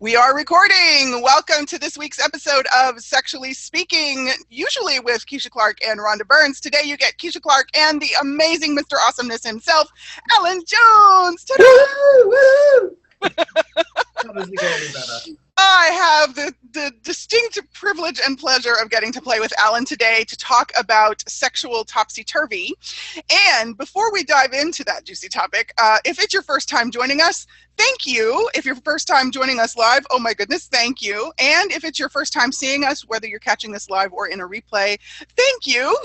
We are recording. Welcome to this week's episode of Sexually Speaking, usually with Keisha Clark and Rhonda Burns. Today you get Keisha Clark and the amazing Mr. Awesomeness himself, Alun Jones. Woo, woo. That doesn't get any better. I have the distinct privilege and pleasure of getting to play with Alun today to talk about sexual topsy-turvy. And before we dive into that juicy topic, if it's your first time joining us, thank you. If you're first time joining us live, oh my goodness, thank you. And if it's your first time seeing us, whether you're catching this live or in a replay, thank you.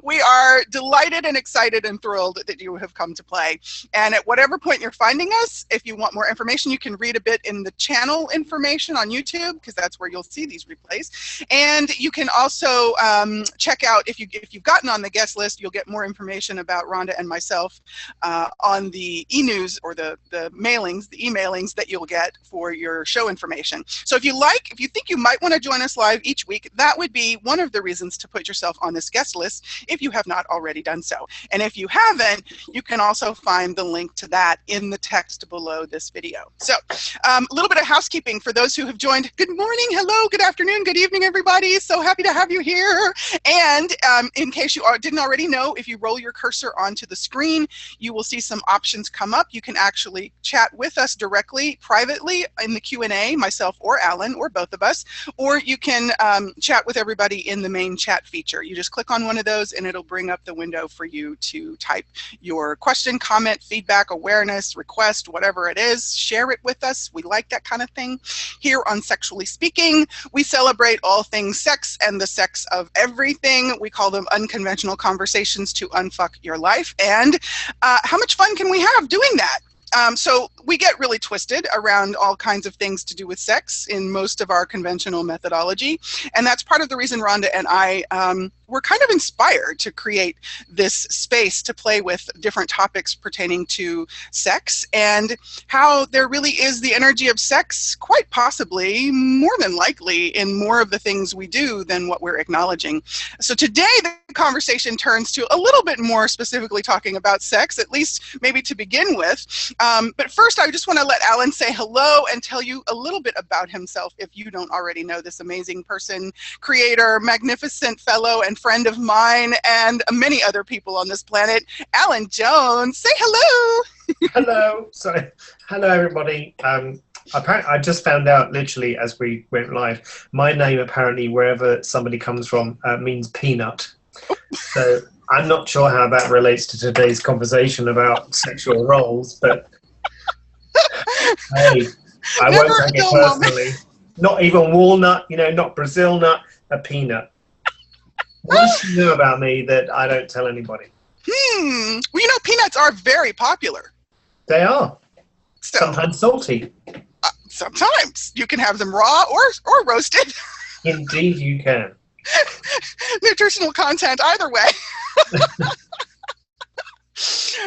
We are delighted and excited and thrilled that you have come to play. And at whatever point you're finding us, if you want more information, you can read a bit in the channel information on YouTube, because that's where you'll see these replays. And you can also check out, if you've gotten on the guest list, you'll get more information about Rhonda and myself on the e-news or the mailings, the emailings that you'll get for your show information. So if you think you might want to join us live each week, that would be one of the reasons to put yourself on this guest list if you have not already done so. And if you haven't, you can also find the link to that in the text below this video. So a little bit of housekeeping for those who have joined. Good morning, hello, good afternoon, good evening, everybody. So happy to have you here. And in case you didn't already know, if you roll your cursor onto the screen, you will see some options come up. You can actually chat with us directly, privately in the Q&A, myself or Alun, or both of us, or you can chat with everybody in the main chat feature. You just click on one of those and it'll bring up the window for you to type your question, comment, feedback, awareness, request, whatever it is. Share it with us. We like that kind of thing. Here on Sexually Speaking, we celebrate all things sex and the sex of everything. We call them unconventional conversations to unfuck your life. And how much fun can we have doing that? So we get really twisted around all kinds of things to do with sex in most of our conventional methodology. And that's part of the reason Rhonda and I were kind of inspired to create this space to play with different topics pertaining to sex and how there really is the energy of sex, quite possibly, more than likely, in more of the things we do than what we're acknowledging. So today the conversation turns to a little bit more specifically talking about sex, at least maybe to begin with. But first, I just want to let Alun say hello and tell you a little bit about himself if you don't already know this amazing person, creator, magnificent fellow and friend of mine and many other people on this planet, Alun Jones. Say hello. Hello. Sorry. Hello, everybody. Apparently, I just found out literally as we went live, my name apparently, wherever somebody comes from, means peanut. So I'm not sure how that relates to today's conversation about sexual roles, but hey, I won't take it personally. Not even walnut, not Brazil nut, a peanut. What does she know about me that I don't tell anybody? Well, peanuts are very popular. They are. So, sometimes salty. Sometimes. You can have them raw or roasted. Indeed you can. Nutritional content either way.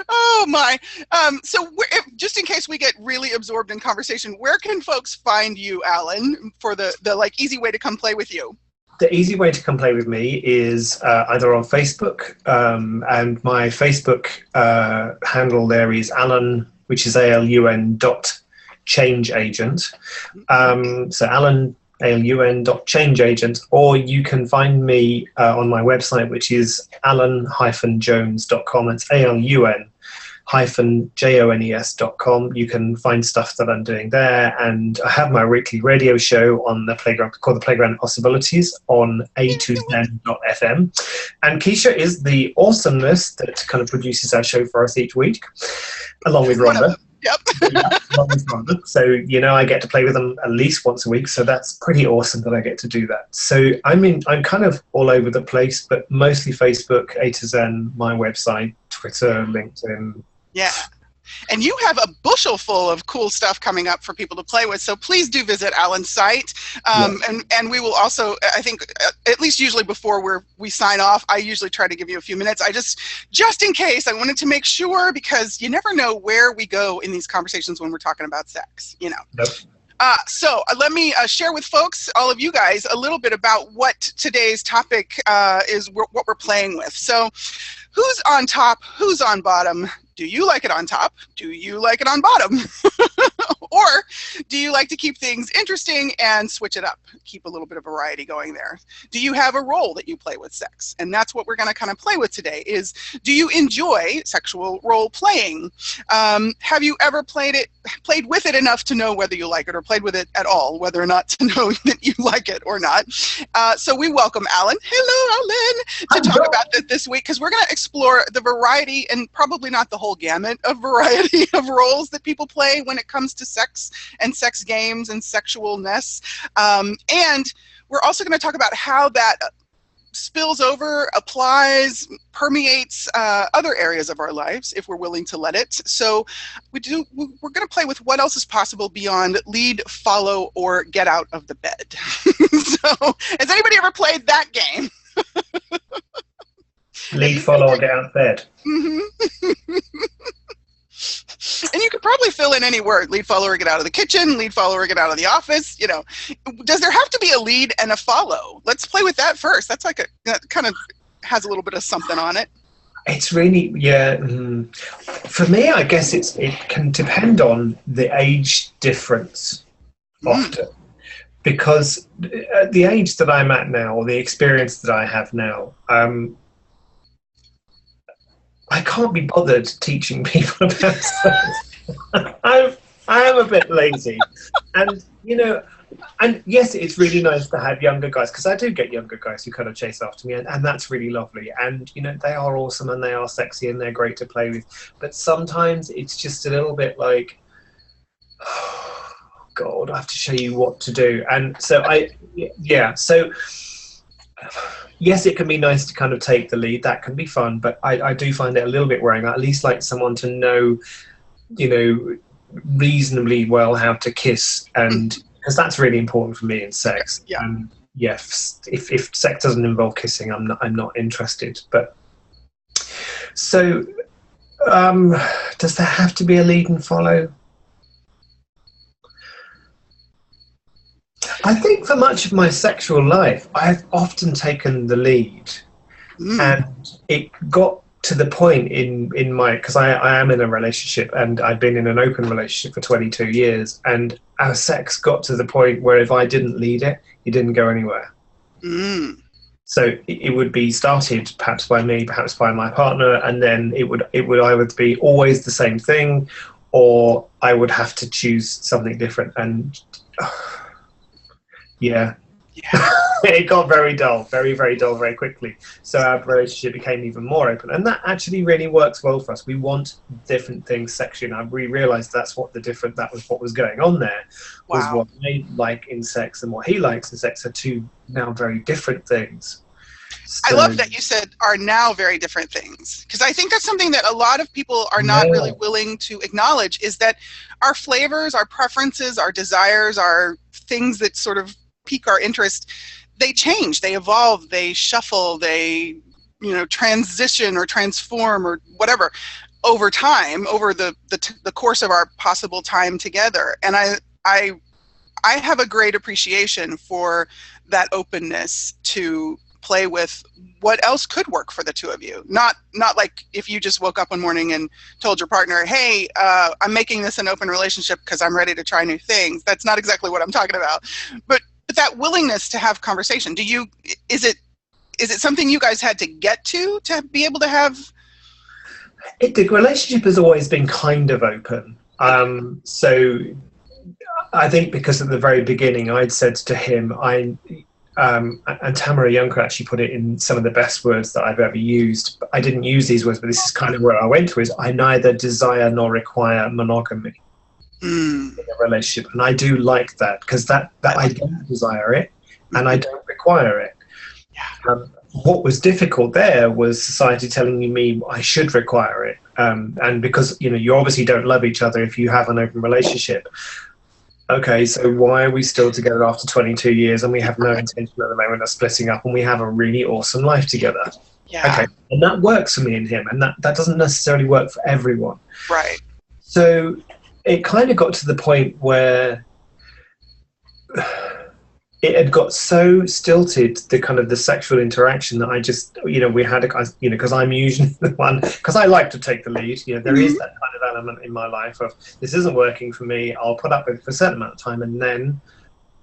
Oh my. So just in case we get really absorbed in conversation, where can folks find you, Alun, for the easy way to come play with you? The easy way to come play with me is either on Facebook, and my Facebook handle there is Alun, which is ALUN .changeagent. So Alun, ALUN.changeagent, or you can find me on my website, which is alun-jones.com. It's ALUN-JONES.com. You can find stuff that I'm doing there, and I have my weekly radio show on the playground called The Playground of Possibilities on A2Zen.fm. And Keisha is the awesomeness that kind of produces that show for us each week, along with Rhonda. Yep. So, I get to play with them at least once a week. So that's pretty awesome that I get to do that. So I'm kind of all over the place, but mostly Facebook, A2Zen, my website, Twitter, LinkedIn. Yeah. And you have a bushel full of cool stuff coming up for people to play with. So please do visit Alun's site. And we will also, I think, at least usually before we sign off, I usually try to give you a few minutes. I just in case, I wanted to make sure, because you never know where we go in these conversations when we're talking about sex, Nope. So let me share with folks, all of you guys, a little bit about what today's topic is, what we're playing with. So who's on top? Who's on bottom? Do you like it on top? Do you like it on bottom? Or do you like to keep things interesting and switch it up, keep a little bit of variety going there. Do you have a role that you play with sex? And that's what we're going to kind of play with today is, do you enjoy sexual role playing? Have you ever played with it enough to know whether you like it, or played with it at all, whether or not to know that you like it or not? So we welcome Alun. Hello, Alun, to talk about that this week, because we're going to explore the variety, and probably not the whole gamut of variety of roles that people play when it comes to sex and sex games and sexualness. And we're also going to talk about how that spills over, applies, permeates other areas of our lives if we're willing to let it. So we're going to play with what else is possible beyond lead, follow, or get out of the bed. So has anybody ever played that game? Lead, follow, or get out of bed. Mm-hmm. And you could probably fill in any word: lead, follow, or get out of the kitchen, lead, follow, or get out of the office. You know, does there have to be a lead and a follow? Let's play with that first. That's like that kind of has a little bit of something on it. It's really, yeah. For me, I guess it can depend on the age difference often. Because at the age that I'm at now, or the experience that I have now, I can't be bothered teaching people about sex. I am a bit lazy. And, you know, and yes, it's really nice to have younger guys, because I do get younger guys who kind of chase after me, and that's really lovely. And, you know, they are awesome and they are sexy and they're great to play with. But sometimes it's just a little bit like, oh, God, I have to show you what to do. And so so yes, it can be nice to kind of take the lead. That can be fun, but I do find it a little bit worrying. I at least like someone to know, you know, reasonably well how to kiss, and because that's really important for me in sex. Yeah. And yes, if sex doesn't involve kissing, I'm not interested. But so, does there have to be a lead and follow? I think for much of my sexual life, I've often taken the lead, and it got to the point in my, because I am in a relationship, and I've been in an open relationship for 22 years, and our sex got to the point where if I didn't lead it, it didn't go anywhere. So it would be started perhaps by me, perhaps by my partner, and then it would either be always the same thing, or I would have to choose something different. And yeah. It got very dull, very, very dull very quickly. So our relationship became even more open. And that actually really works well for us. We want different things sexually. And we realised that was what was going on there. Wow. Was what I like in sex and what he likes in sex are two now very different things. So, I love that you said are now very different things, because I think that's something that a lot of people are not really willing to acknowledge, is that our flavors, our preferences, our desires, our things that sort of pique our interest, they change, they evolve, they shuffle, they, you know, transition or transform or whatever over time, over the course of our possible time together. And I have a great appreciation for that openness to play with what else could work for the two of you. Not like if you just woke up one morning and told your partner, hey, I'm making this an open relationship because I'm ready to try new things. That's not exactly what I'm talking about. But that willingness to have conversation, is it something you guys had to get to be able to have? The relationship has always been kind of open. So I think because at the very beginning I'd said to him, and Tamara Yunker actually put it in some of the best words that I've ever used. I didn't use these words, but this is kind of where I went to, is I neither desire nor require monogamy in a relationship. And I do like that, because that I don't desire it and I don't require it. What was difficult there was society telling me I should require it. And because, you know, you obviously don't love each other if you have an open relationship. Okay, so why are we still together after 22 years and we have no intention at the moment of splitting up, and we have a really awesome life together? Yeah. Okay, and that works for me and him, and that doesn't necessarily work for everyone. Right. So it kind of got to the point where it had got so stilted, the kind of the sexual interaction, that I just, we had because I'm usually the one, because I like to take the lead. There is that kind of element in my life of, this isn't working for me, I'll put up with it for a certain amount of time, and then,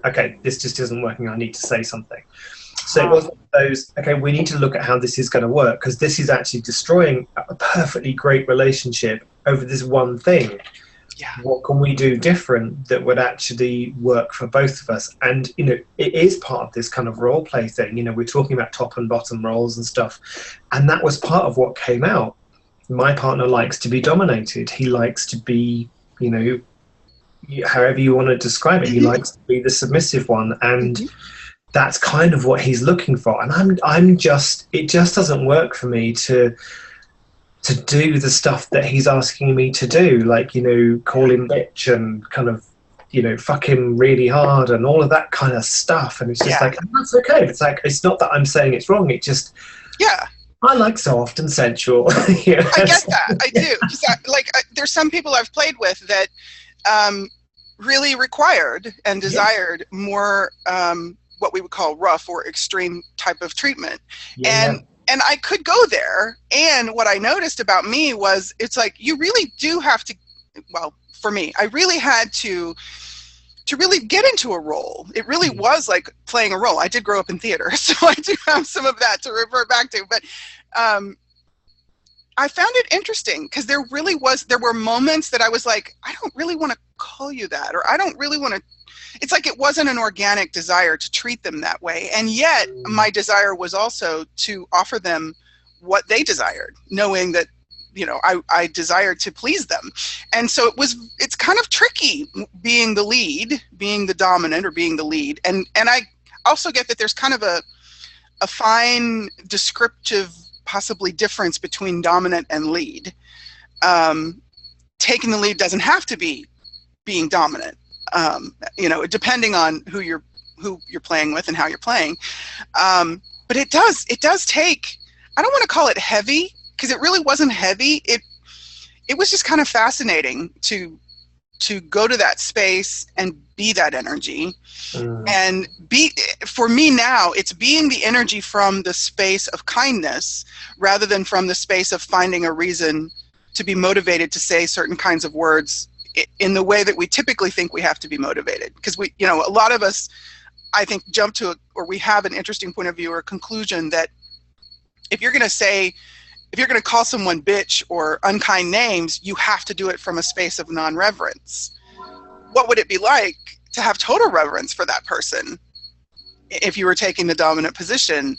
okay, this just isn't working, I need to say something. So it was one of those, okay, we need to look at how this is going to work, because this is actually destroying a perfectly great relationship over this one thing. Yeah. What can we do different that would actually work for both of us? And, it is part of this kind of role play thing. We're talking about top and bottom roles and stuff. And that was part of what came out. My partner likes to be dominated. He likes to be, however you want to describe it, he likes to be the submissive one. And that's kind of what he's looking for. And it just doesn't work for me to do the stuff that he's asking me to do, like, call him bitch and kind of, fuck him really hard and all of that kind of stuff. And it's just like, that's okay. It's like, it's not that I'm saying it's wrong. It just, I like soft and sensual. I get that. I do. There's some people I've played with that really required and desired more what we would call rough or extreme type of treatment. And I could go there. And what I noticed about me was, it's like, you really do have to, well, for me, I really had to really get into a role. It really was like playing a role. I did grow up in theater, so I do have some of that to revert back to. But I found it interesting, because there were moments that I was like, I don't really want to call you that, or I don't really want to. It's like it wasn't an organic desire to treat them that way. And yet my desire was also to offer them what they desired, knowing that, I desired to please them. And so it's kind of tricky being the lead, being the dominant, or being the lead. And I also get that there's kind of a fine descriptive, possibly, difference between dominant and lead. Taking the lead doesn't have to be being dominant. Depending on who you're playing with and how you're playing. But it does take, I don't want to call it heavy, because it really wasn't heavy. It was just kind of fascinating to go to that space and be that energy. And for me now, it's being the energy from the space of kindness, rather than from the space of finding a reason to be motivated to say certain kinds of words in the way that we typically think we have to be motivated. Because a lot of us, I think, jump to or we have an interesting point of view or a conclusion that if you're going to call someone bitch or unkind names, you have to do it from a space of non-reverence. What would it be like to have total reverence for that person if you were taking the dominant position,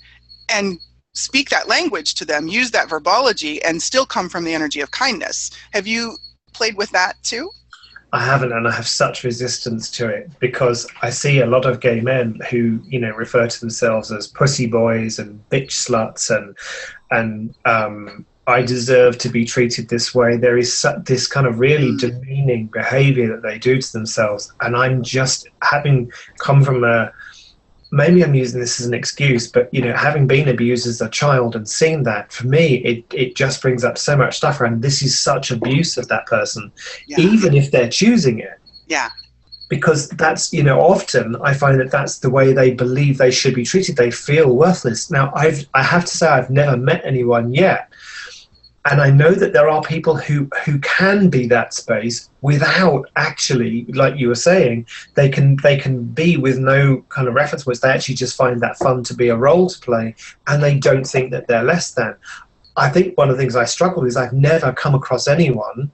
and speak that language to them, use that verbology, and still come from the energy of kindness? Have you played with that too? I haven't, and I have such resistance to it, because I see a lot of gay men who, refer to themselves as pussy boys and bitch sluts, and I deserve to be treated this way. There is this kind of really demeaning behavior that they do to themselves, and I'm just, having come from maybe I'm using this as an excuse, but having been abused as a child and seen that, for me, it just brings up so much stuff around, this is such abuse of that person, even if they're choosing it. Yeah. Because that's, often I find that that's the way they believe they should be treated. They feel worthless. Now, I have to say, I've never met anyone yet. And I know that there are people who can be that space without actually, like you were saying, they can be with no kind of reference points. They actually just find that fun to be a role to play, and they don't think that they're less than. I think one of the things I struggle with is I've never come across anyone,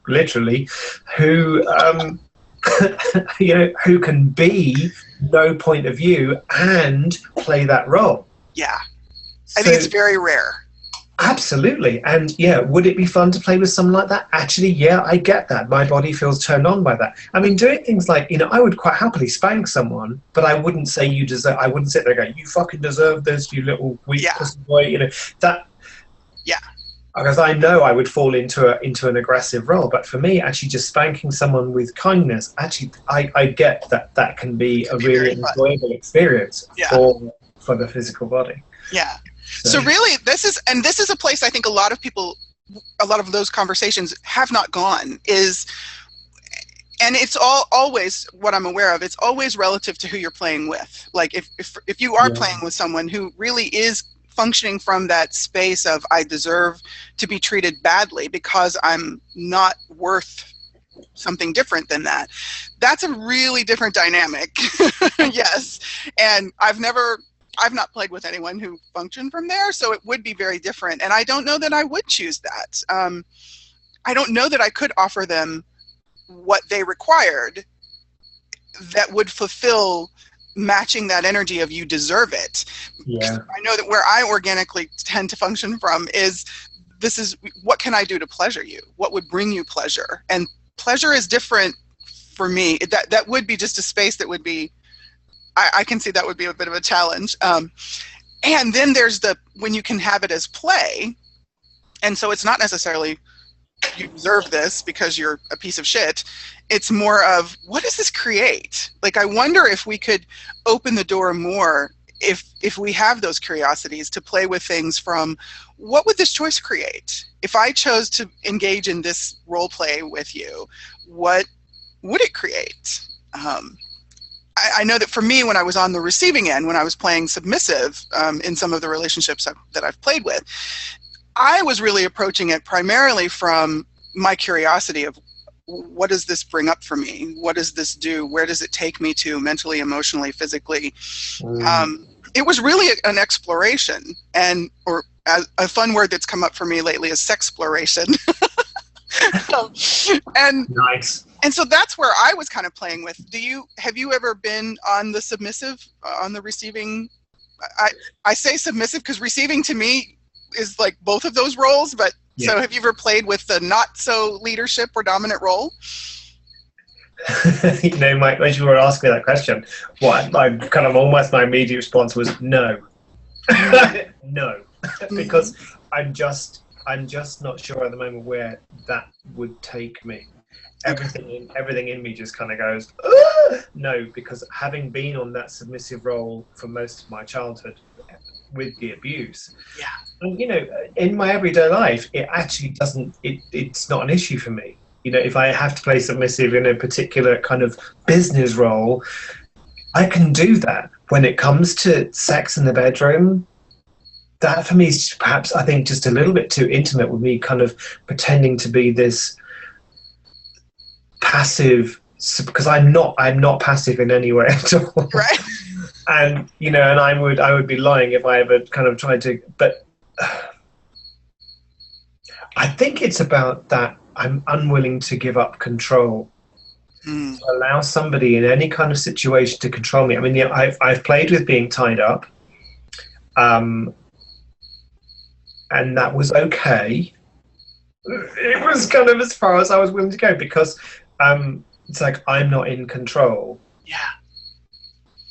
literally, who who can be no point of view and play that role. Yeah, I think it's very rare. Absolutely. And would it be fun to play with someone like that? Actually, I get that. My body feels turned on by that. I mean, doing things like, I would quite happily spank someone, but I wouldn't say you deserve, I wouldn't sit there going, you fucking deserve this, you little weak pussy boy, that. Yeah. Because I know I would fall into an aggressive role. But for me, actually just spanking someone with kindness, actually, I get that can be a really enjoyable experience for the physical body. Yeah. So really, this is a place I think a lot of those conversations have not gone, is And it's always what I'm aware of. It's always relative to who you're playing with. Like if you are playing with someone who really is functioning from that space of I deserve to be treated badly because I'm not worth something different than that. That's a really different dynamic. Yes. And I've not played with anyone who functioned from there, so it would be very different. And I don't know that I would choose that. I don't know that I could offer them what they required that would fulfill matching that energy of you deserve it. Yeah. I know that where I organically tend to function from is what can I do to pleasure you? What would bring you pleasure? And pleasure is different for me. That would be just a space that would be, I can see that would be a bit of a challenge. And then there's when you can have it as play. And so it's not necessarily you deserve this because you're a piece of shit. It's more of, what does this create? Like, I wonder if we could open the door more if we have those curiosities to play with things from, what would this choice create? If I chose to engage in this role play with you, what would it create? I know that for me, when I was on the receiving end, when I was playing submissive in some of the relationships that I've played with, I was really approaching it primarily from my curiosity of, what does this bring up for me? What does this do? Where does it take me to mentally, emotionally, physically? It was really an exploration, or a fun word that's come up for me lately is sexploration. And nice. And so that's where I was kind of playing with. Have you ever been on the submissive, on the receiving? I say submissive because receiving to me is like both of those roles, but so have you ever played with the not so leadership or dominant role? Mike, when you were asking me that question, my immediate response was no. No. Because I'm just not sure at the moment where that would take me. Everything in me just kind of goes, no, because having been on that submissive role for most of my childhood with the abuse, and in my everyday life, it actually it's not an issue for me. If I have to play submissive in a particular kind of business role, I can do that. When it comes to sex in the bedroom, that for me is perhaps, I think, just a little bit too intimate with me, kind of pretending to be this passive, because I'm not passive in any way at all. Right. And I would be lying if I ever kind of tried to, but I think it's about that I'm unwilling to give up control. To allow somebody in any kind of situation to control me. I mean, I've played with being tied up, and that was okay. It was kind of as far as I was willing to go, because it's like, I'm not in control. Yeah.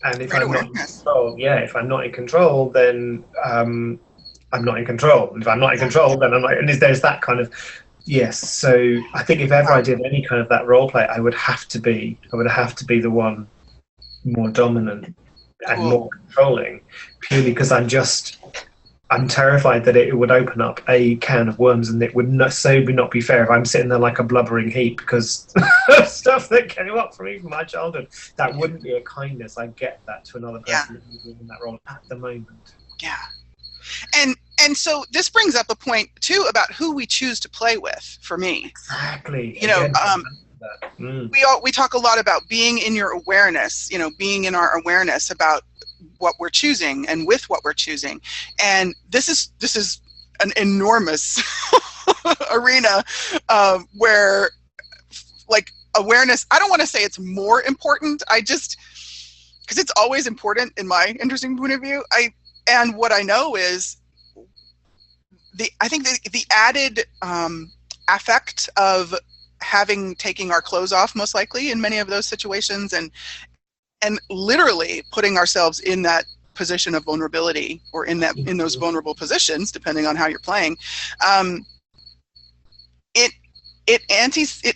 And if I'm not in control, if I'm not in control, then I'm not in control. If I'm not in control, then I'm not. And there's that kind of, yes. So I think if ever I did any kind of that role play, I would have to be the one more dominant and more controlling, purely because I'm terrified that it would open up a can of worms, and it would not be fair if I'm sitting there like a blubbering heap because of stuff that came up for me from my childhood. That wouldn't be a kindness. I get that to another person who's in that role at the moment. Yeah. And so this brings up a point too about who we choose to play with. For me, exactly. We talk a lot about being in your awareness. Being in our awareness about what we're choosing and with what we're choosing. And this is an enormous arena where, like, awareness, I don't want to say it's more important. Because it's always important in my interesting point of view. And what I know is I think the added affect of taking our clothes off, most likely in many of those situations, and literally putting ourselves in that position of vulnerability, or in those vulnerable positions, depending on how you're playing, it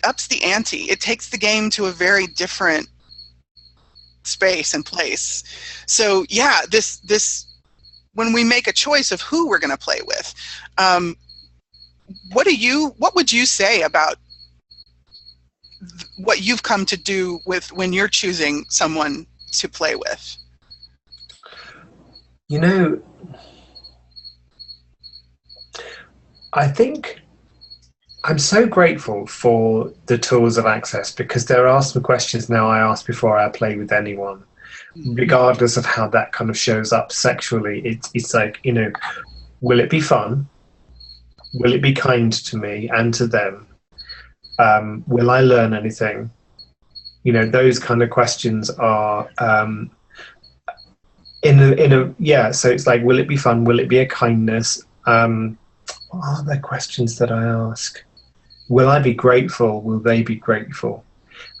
ups the ante. It takes the game to a very different space and place. So this when we make a choice of who we're going to play with, what would you say about what you've come to do with when you're choosing someone to play with? You know, I think I'm so grateful for the tools of access, because there are some questions now I ask before I play with anyone, regardless of how that kind of shows up sexually. It's like, you know, will it be fun? Will it be kind to me and to them? Will I learn anything? You know, those kind of questions are so it's like, will it be fun? Will it be a kindness? What are the questions that I ask? Will I be grateful? Will they be grateful?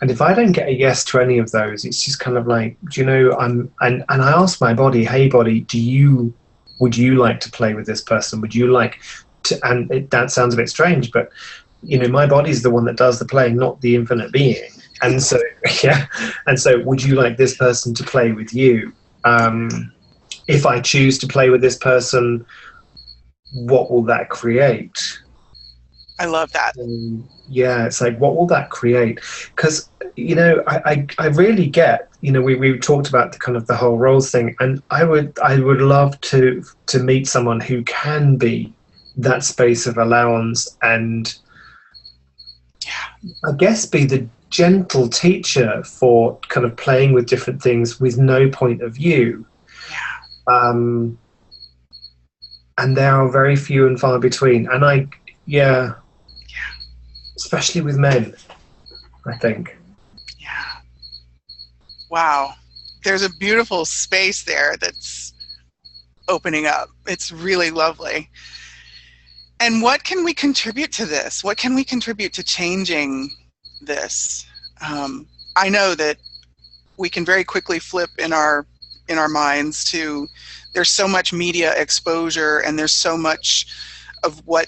And if I don't get a yes to any of those, it's just kind of like, do you know, and I ask my body, hey body, would you like to play with this person? Would you like to, and that sounds a bit strange, but you know, my body's the one that does the playing, not the infinite being. And so, yeah. And so would you like this person to play with you? If I choose to play with this person, what will that create? I love that. Yeah, it's like, what will that create? Because, you know, I really get, you know, we talked about the kind of the whole roles thing, and I would love to meet someone who can be that space of allowance, and I guess be the gentle teacher for kind of playing with different things with no point of view. And there are very few and far between, and especially with men, I think. Yeah. Wow. There's a beautiful space there that's opening up. It's really lovely. And what can we contribute to this? What can we contribute to changing this? I know that we can very quickly flip in our minds to, there's so much media exposure, and there's so much of what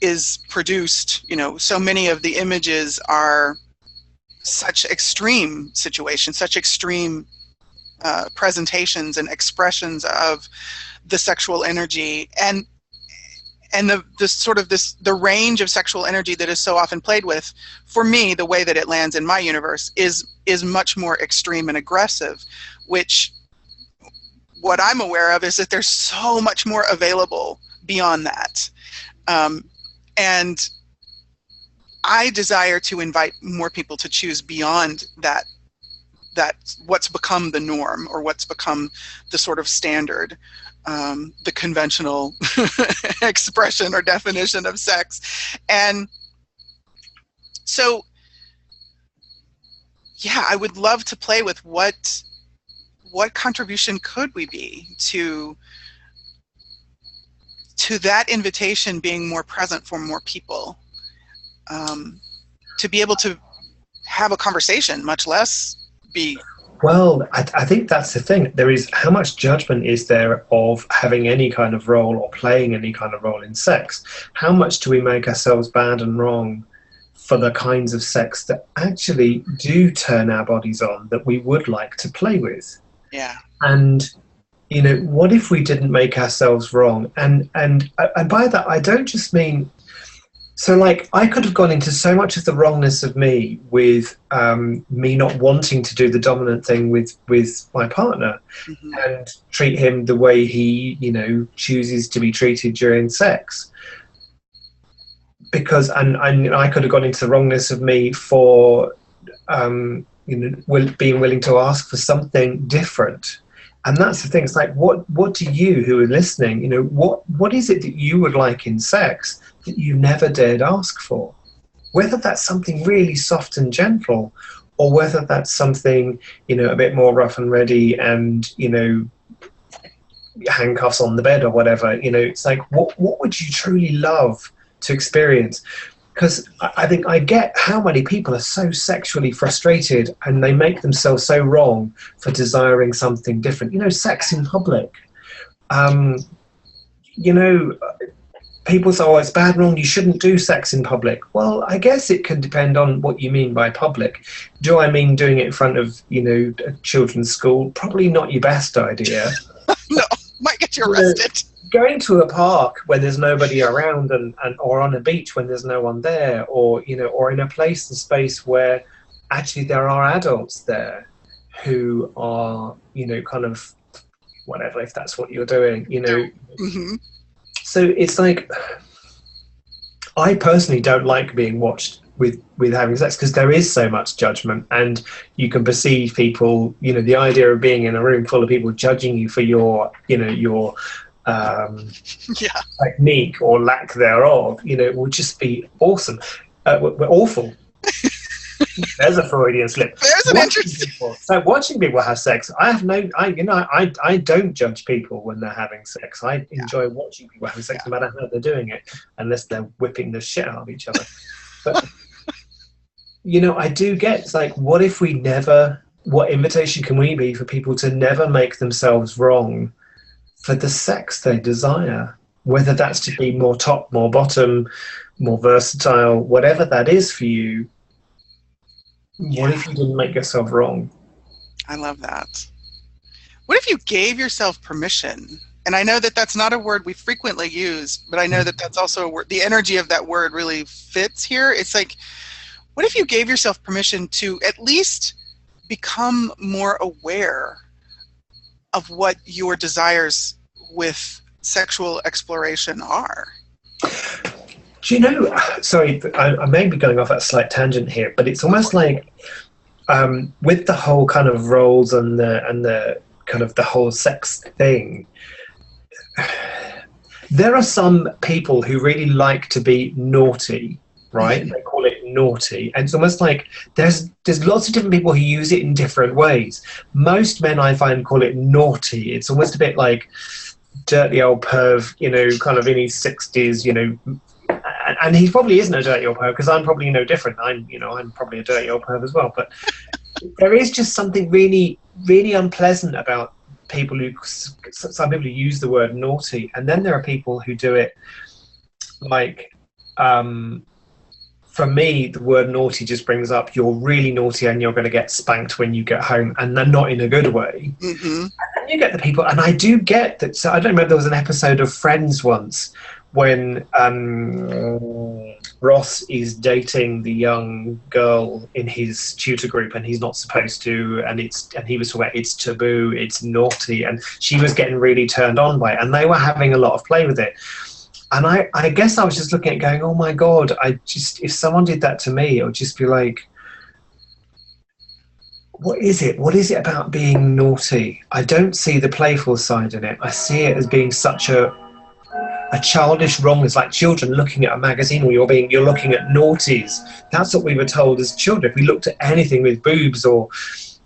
is produced, you know, so many of the images are such extreme situations, such extreme presentations and expressions of the sexual energy, and the range of sexual energy that is so often played with. For me, the way that it lands in my universe is much more extreme and aggressive, which what I'm aware of is that there's so much more available beyond that. And I desire to invite more people to choose beyond that what's become the norm, or what's become the sort of standard, the conventional expression or definition of sex. And so, yeah, I would love to play with what contribution could we be to that invitation being more present for more people, to be able to have a conversation, much less be. Well, I think that's the thing. There is, how much judgment is there of having any kind of role or playing any kind of role in sex? How much do we make ourselves bad and wrong for the kinds of sex that actually do turn our bodies on, that we would like to play with? Yeah. And you know, what if we didn't make ourselves wrong? And by that, I don't just mean, so like, I could have gone into so much of the wrongness of me with me not wanting to do the dominant thing with my partner, mm-hmm. and treat him the way he, you know, chooses to be treated during sex. Because, and I could have gone into the wrongness of me for, you know, being willing to ask for something different. And that's the thing. It's like, what do you, who are listening, you know, what is it that you would like in sex that you never dared ask for? Whether that's something really soft and gentle, or whether that's something, you know, a bit more rough and ready, and, you know, handcuffs on the bed or whatever. You know, it's like, what would you truly love to experience? Because I think I get how many people are so sexually frustrated, and they make themselves so wrong for desiring something different. You know, sex in public. You know, people say, oh, it's bad and wrong, you shouldn't do sex in public. Well, I guess it can depend on what you mean by public. Do I mean doing it in front of, you know, a children's school? Probably not your best idea. No, might get you arrested. going to a park when there's nobody around, and or on a beach when there's no one there, or or in a place and space where actually there are adults there who are kind of whatever, if that's what you're doing. Mm-hmm. So it's like, I personally don't like being watched with having sex, because there is so much judgment, and you can perceive people, the idea of being in a room full of people judging you for your technique or lack thereof, will just be awesome. We're awful. There's a Freudian slip. There's an interesting. So watching people have sex, I don't judge people when they're having sex. I enjoy watching people having sex, no matter how they're doing it, unless they're whipping the shit out of each other. But I do get, it's like, what invitation can we be for people to never make themselves wrong for the sex they desire, whether that's to be more top, more bottom, more versatile, whatever that is for you. What if you didn't make yourself wrong? I love that. What if you gave yourself permission? And I know that that's not a word we frequently use, but I know that that's also a word. The energy of that word really fits here. It's like, what if you gave yourself permission to at least become more aware of what your desires with sexual exploration are? Do you know, sorry, I may be going off at a slight tangent here, but it's almost like with the whole kind of roles and the kind of the whole sex thing, there are some people who really like to be naughty, right? They call it naughty, and it's almost like there's lots of different people who use it in different ways. Most men, I find, call it naughty. It's almost a bit like dirty old perv, kind of in his 60s, and he probably isn't a dirty old perv, because I'm probably no different. I'm probably a dirty old perv as well. But there is just something really, really unpleasant about some people who use the word naughty, and then there are people who do it like, for me, the word naughty just brings up, you're really naughty and you're going to get spanked when you get home, and then not in a good way. Mm-hmm. And then you get the people, and I do get that. So I don't remember, there was an episode of Friends once when Ross is dating the young girl in his tutor group, and he's not supposed to, and he was talking about it's taboo, it's naughty, and she was getting really turned on by it, and they were having a lot of play with it. And I guess I was just looking at it going, oh my God, if someone did that to me, it would just be like, what is it? What is it about being naughty? I don't see the playful side in it. I see it as being such a childish wrongness, like children looking at a magazine where you're looking at naughties. That's what we were told as children. If we looked at anything with boobs or,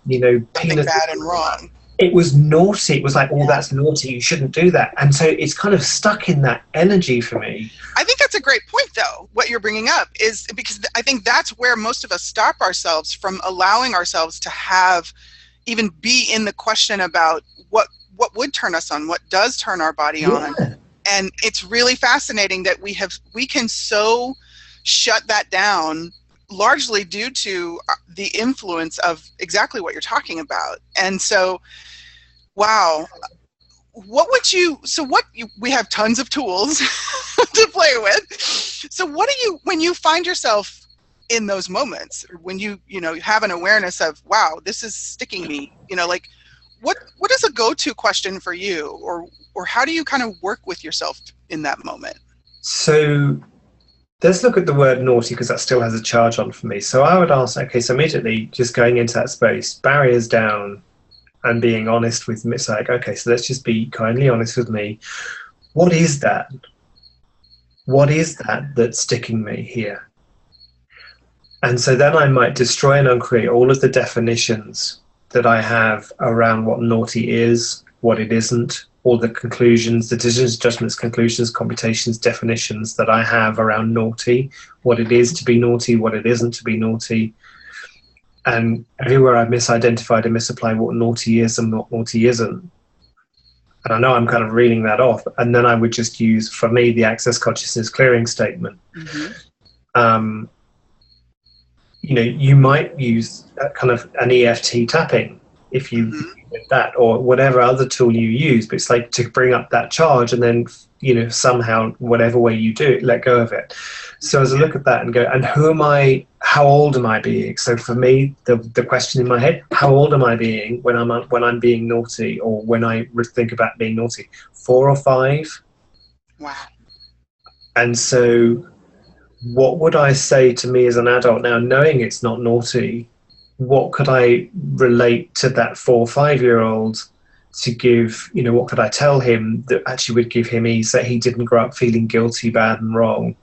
penis, bad and wrong, it was naughty. It was like, oh, that's naughty, you shouldn't do that. And so it's kind of stuck in that energy for me. I think that's a great point, though, what you're bringing up, is because I think that's where most of us stop ourselves from allowing ourselves to even be in the question about what would turn us on, what does turn our body on. And it's really fascinating that we can so shut that down, largely due to the influence of exactly what you're talking about. And so, wow, we have tons of tools to play with. So when you find yourself in those moments, or when you have an awareness of, wow, this is sticking me, what is a go-to question for you, or how do you kind of work with yourself in that moment? So let's look at the word naughty, because that still has a charge on for me. So I would ask, okay, so immediately just going into that space, barriers down, and being honest with me. It's like, okay, so let's just be kindly honest with me. What is that? What is that that's sticking me here? And so then I might destroy and uncreate all of the definitions that I have around what naughty is, what it isn't, all the conclusions, the decisions, judgments, conclusions, computations, definitions that I have around naughty, what it is to be naughty, what it isn't to be naughty. And everywhere I've misidentified and misapplied what naughty is and what naughty isn't. And I know I'm kind of reeling that off. And then I would just use, for me, the access consciousness clearing statement. Mm-hmm. You might use kind of an EFT tapping if you did that, or whatever other tool you use. But it's like to bring up that charge and then, you know, somehow, whatever way you do it, let go of it. So as I look at that and go, and who am I, how old am I being? So for me, the question in my head, how old am I being when I'm being naughty, or when I think about being naughty? 4 or 5? Wow. And so what would I say to me as an adult now, knowing it's not naughty? What could I relate to that 4 or 5-year-old to give, you know, what could I tell him that actually would give him ease, that he didn't grow up feeling guilty, bad and wrong?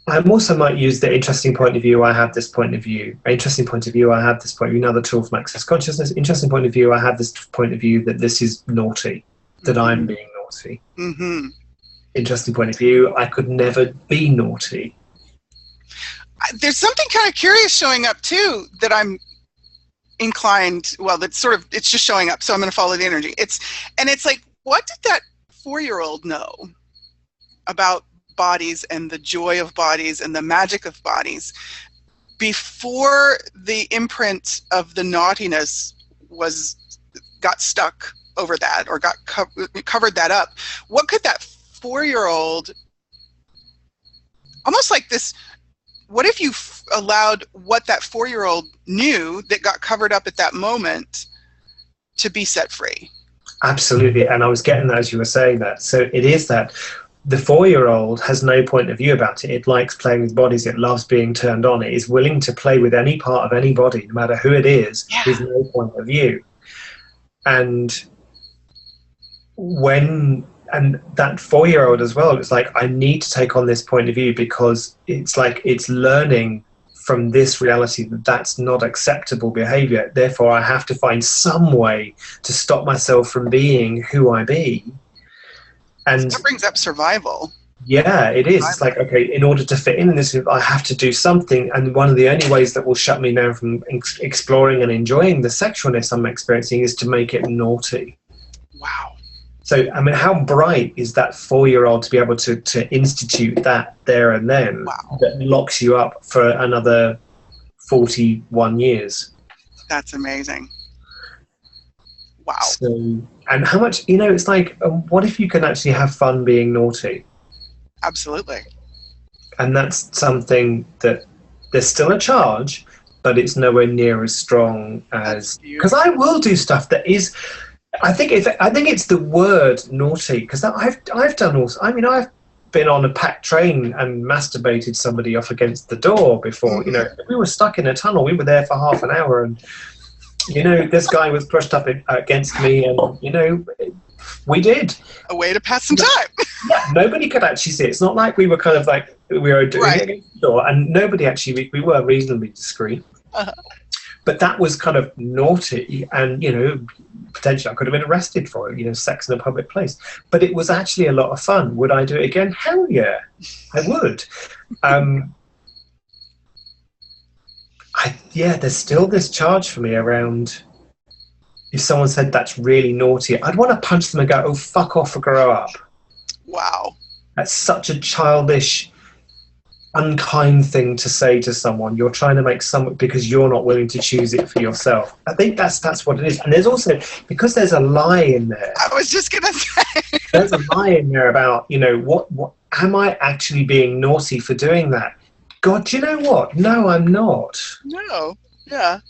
I also might use the interesting point of view, I have this point of view. Interesting point of view, I have this point of view. Another tool from Access Consciousness. Interesting point of view, I have this point of view that this is naughty, that I'm being naughty. Interesting point of view, I could never be naughty. There's something kind of curious showing up too that I'm inclined, well, that's sort of, it's just showing up, so I'm going to follow the energy. It's like, what did that 4-year-old know about bodies and the joy of bodies and the magic of bodies before the imprint of the naughtiness got stuck over that, or got covered that up? What could that 4-year-old, almost like this, what if you allowed what that 4-year-old knew that got covered up at that moment to be set free? Absolutely, and I was getting that as you were saying that. So it is that the 4-year-old has no point of view about it. It likes playing with bodies. It loves being turned on. It is willing to play with any part of any body, no matter who it is, with no point of view. And that 4-year-old as well, it's like, I need to take on this point of view, because it's like it's learning from this reality that that's not acceptable behavior. Therefore, I have to find some way to stop myself from being who I be. And that brings up survival. Yeah, it is. It's like, okay, in order to fit in this, I have to do something. And one of the only ways that will shut me down from exploring and enjoying the sexualness I'm experiencing is to make it naughty. Wow. So, I mean, how bright is that 4-year-old to be able to institute that there and then? Wow. That locks you up for another 41 years. That's amazing. Wow. So, and how much, you know, it's like, what if you can actually have fun being naughty? Absolutely. And that's something that there's still a charge, but it's nowhere near as strong as, because I will do stuff that is, I think it's the word naughty, because I've done also, I mean, I've been on a packed train and masturbated somebody off against the door before. You know, we were stuck in a tunnel, we were there for half an hour, and you know, this guy was pushed up against me, and you know, we did a way to pass some time. Yeah, nobody could actually see it. It's not like we were kind of like we were doing it against the door, and nobody actually, we were reasonably discreet. But that was kind of naughty, and you know, potentially I could have been arrested for it, you know, sex in a public place. But it was actually a lot of fun. Would I do it again? Hell yeah, I would. There's still this charge for me around, if someone said that's really naughty, I'd want to punch them and go, oh, fuck off or grow up. Wow. That's such a childish, unkind thing to say to someone. You're trying to make someone, because you're not willing to choose it for yourself. I think that's what it is. And there's also, because there's a lie in there. I was just going to say. There's a lie in there about, you know, what am I actually being naughty for doing that? God, do you know what? No, I'm not. No. Yeah.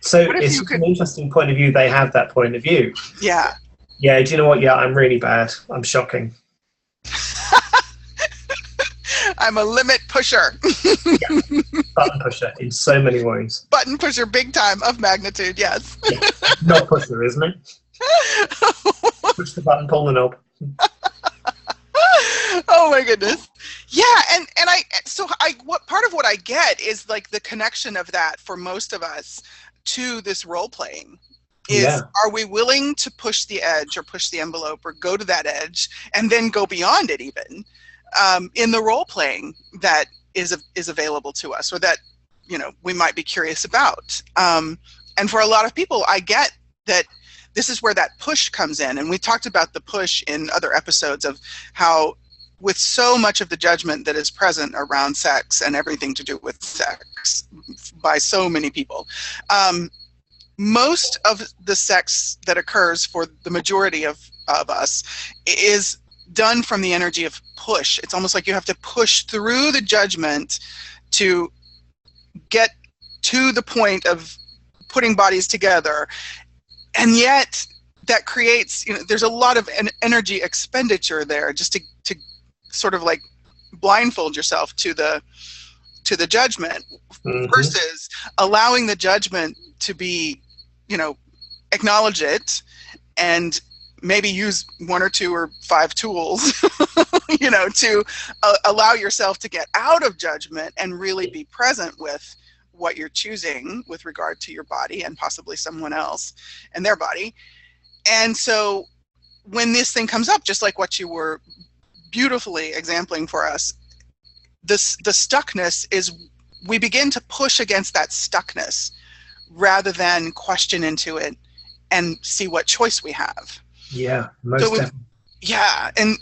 So it's an interesting point of view. They have that point of view. Yeah. Yeah, do you know what? Yeah, I'm really bad. I'm shocking. I'm a limit pusher. Yeah. Button pusher in so many ways. Button pusher, big time, of magnitude, yes. Yeah. Not pusher, isn't it? Push the button, pull the knob. Oh my goodness. Yeah, and what part of what I get is like the connection of that for most of us to this role playing is, are we willing to push the edge or push the envelope or go to that edge and then go beyond it even in the role playing that is available to us, or that, you know, we might be curious about. And for a lot of people, I get that this is where that push comes in. And we talked about the push in other episodes of how, with so much of the judgment that is present around sex and everything to do with sex by so many people, most of the sex that occurs for the majority of us is done from the energy of push. It's almost like you have to push through the judgment to get to the point of putting bodies together. And yet that creates, there's a lot of energy expenditure there just to sort of like blindfold yourself to the judgment, versus allowing the judgment to be, acknowledge it and maybe use 1 or 2 or 5 tools, to allow yourself to get out of judgment and really be present with what you're choosing with regard to your body and possibly someone else and their body. And so when this thing comes up, just like what you were beautifully exempling for us, the stuckness is, we begin to push against that stuckness rather than question into it and see what choice we have. Yeah, most definitely. Yeah, and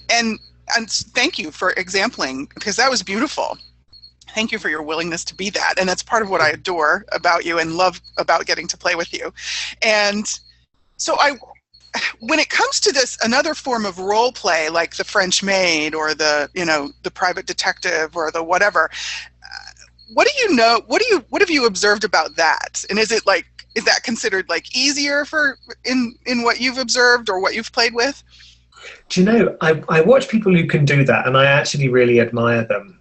thank you for exempling, because that was beautiful. Thank you for your willingness to be that. And that's part of what I adore about you and love about getting to play with you. And so when it comes to this, another form of role play, like the French maid or the private detective or the whatever, what do you know? What have you observed about that? And is that considered like easier in what you've observed or what you've played with? Do you know, I watch people who can do that, and I actually really admire them.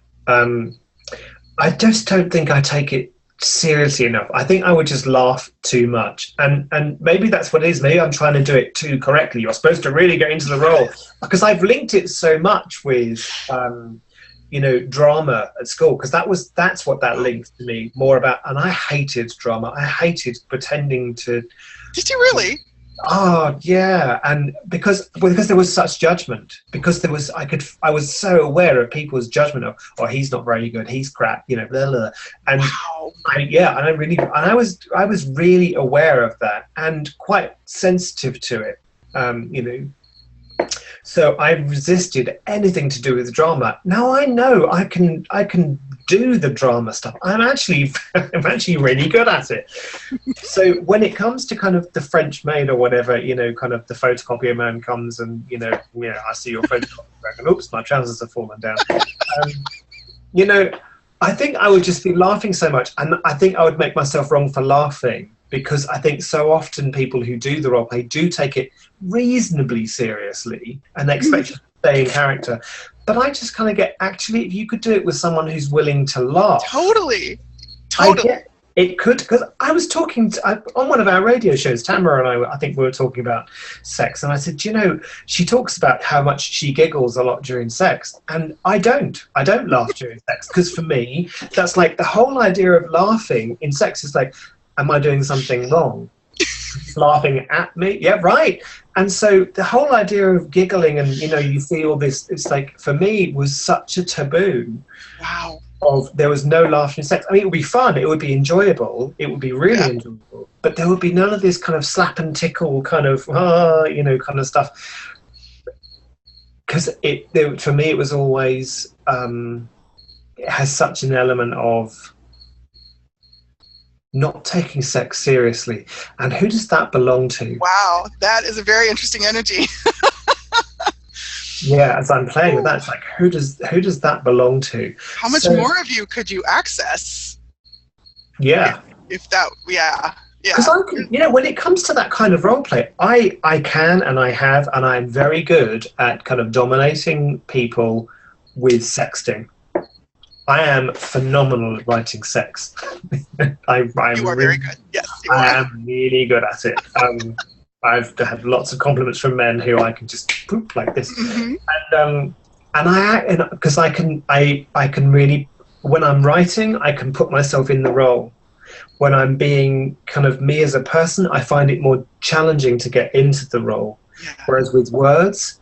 I just don't think I take it seriously enough. I think I would just laugh too much, and maybe that's what it is. Maybe I'm trying to do it too correctly. You're supposed to really get into the role, because I've linked it so much with drama at school, because that's what that linked to me more about. And I hated drama. I hated pretending to. Did you really? Oh yeah, and because there was such judgment, because I was so aware of people's judgment of, oh, he's not very good, he's crap, blah, blah. And wow. I was really aware of that and quite sensitive to it, So I resisted anything to do with drama. Now I know I can do the drama stuff. I'm actually really good at it. So when it comes to kind of the French maid or whatever, kind of the photocopier man comes and I see your photocopy bag and oops, my trousers have fallen down. I think I would just be laughing so much, and I think I would make myself wrong for laughing, because I think so often people who do the role play do take it reasonably seriously and they expect you to stay in character. But I just kind of get, actually, if you could do it with someone who's willing to laugh. Totally. It could, because I was talking on one of our radio shows, Tamara and I think we were talking about sex, and I said, she talks about how much she giggles a lot during sex, and I don't laugh during sex, because for me, that's like the whole idea of laughing in sex is like, am I doing something wrong? Laughing at me? Yeah, right. And so the whole idea of giggling and, you feel this, it's like, for me, it was such a taboo. Wow. There was no laughing in sex. I mean, it would be fun. It would be enjoyable. It would be really enjoyable. But there would be none of this kind of slap and tickle kind of, kind of stuff. Because for me, it was always, it has such an element of not taking sex seriously. And who does that belong to? Wow, that is a very interesting energy. Yeah, as I'm playing with that, it's like, who does that belong to? How much more of you could you access? Yeah. If that, yeah. Because I can, when it comes to that kind of role play, I can and I have, and I'm very good at kind of dominating people with sexting. I am phenomenal at writing sex. You are very good. Yes, I am really good at it. I've had lots of compliments from men who I can just poop like this, and because I can really, when I'm writing, I can put myself in the role. When I'm being kind of me as a person, I find it more challenging to get into the role. Yeah. Whereas with words,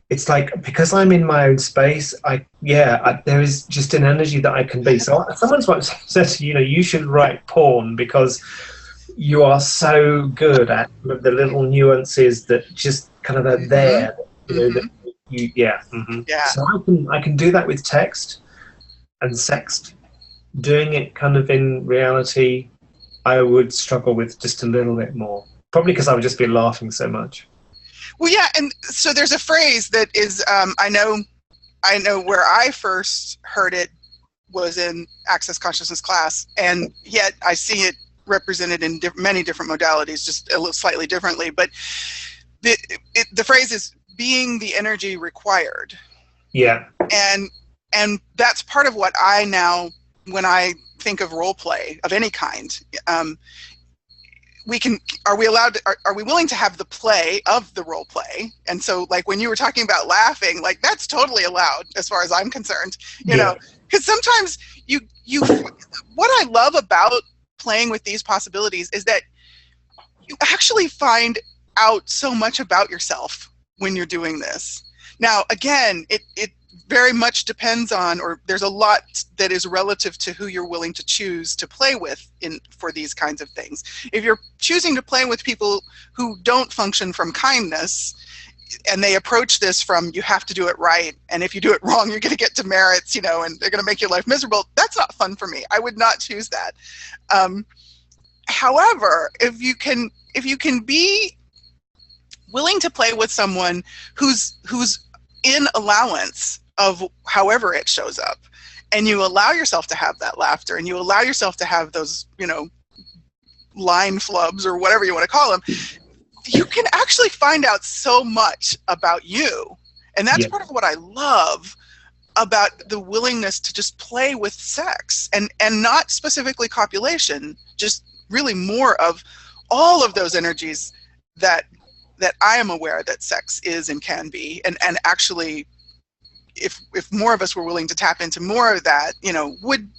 it's like, because I'm in my own space, there is just an energy that I can be. So someone's once said, you should write porn because you are so good at the little nuances that just kind of are there. Yeah. So I can do that with text and sext. Doing it kind of in reality, I would struggle with just a little bit more. Probably because I would just be laughing so much. Well, yeah, and so there's a phrase that is, I know where I first heard it was in Access Consciousness class, and yet I see it represented in many different modalities, just a little slightly differently. But the phrase is being the energy required. Yeah. And that's part of what I now, when I think of role play of any kind, are we willing to have the play of the role play? And so, like, when you were talking about laughing, like, that's totally allowed as far as I'm concerned, you know, because sometimes what I love about playing with these possibilities is that you actually find out so much about yourself when you're doing this. Now, again, it very much depends on, or there's a lot that is relative to who you're willing to choose to play with for these kinds of things. If you're choosing to play with people who don't function from kindness, and they approach this from, you have to do it right, and if you do it wrong, you're going to get demerits, you know, and they're going to make your life miserable, that's not fun for me. I would not choose that. However, if you can be willing to play with someone who's in allowance of however it shows up, and you allow yourself to have that laughter, and you allow yourself to have those, you know, line flubs or whatever you want to call them, you can actually find out so much about you. And that's part of what I love about the willingness to just play with sex, and not specifically copulation, just really more of all of those energies that I am aware that sex is and can be, and actually, if more of us were willing to tap into more of that, you know, would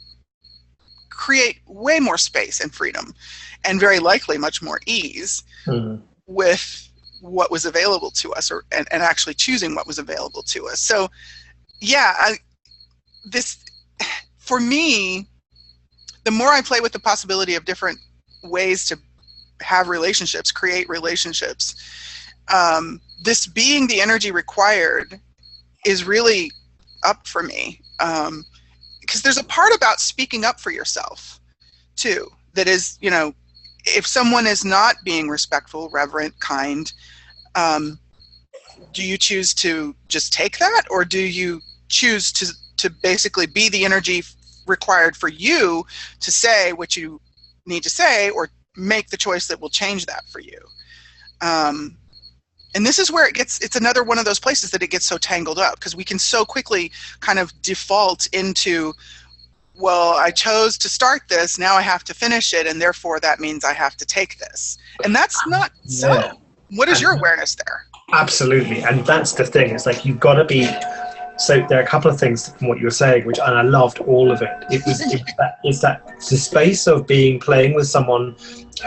create way more space and freedom, and very likely much more ease with what was available to us, and actually choosing what was available to us. So, yeah, for me, the more I play with the possibility of different ways to have relationships, create relationships, this being the energy required is really up for me, because there's a part about speaking up for yourself too that is, you know, if someone is not being respectful, reverent, kind, do you choose to just take that, or do you choose to basically be the energy required for you to say what you need to say, or make the choice that will change that for you? And this is where it's another one of those places that it gets so tangled up, because we can so quickly kind of default into, well, I chose to start this, now I have to finish it, and therefore that means I have to take this. And that's not so. What is your awareness there? Absolutely. And that's the thing. It's like, you've got to be, so there are a couple of things from what you were saying, and I loved all of it. It's that the space of playing with someone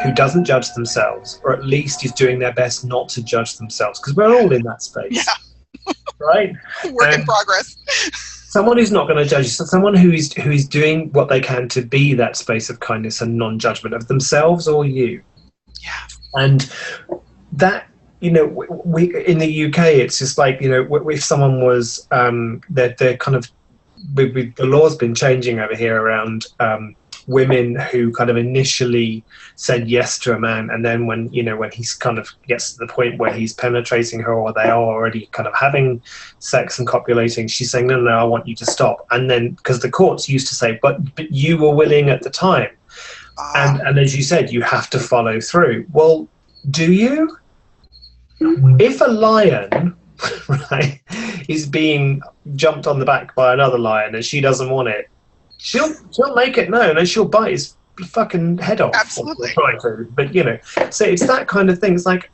who doesn't judge themselves, or at least is doing their best not to judge themselves, because we're all in that space. Yeah. Right? Work in progress. Someone who's not going to judge you, someone who is doing what they can to be that space of kindness and non-judgment of themselves or you. Yeah. And that, you know, we in the UK, it's just like, you know, if someone was, they're kind of, the law's been changing over here around women who kind of initially said yes to a man, and then when he's kind of gets to the point where he's penetrating her, or they are already kind of having sex and copulating, she's saying, no, I want you to stop. And then, because the courts used to say, but you were willing at the time. And as you said, you have to follow through. Well, do you? If a lion, right, is being jumped on the back by another lion and she doesn't want it, she'll make it known, and she'll bite his fucking head off. Absolutely. But, you know, so it's that kind of thing. It's like,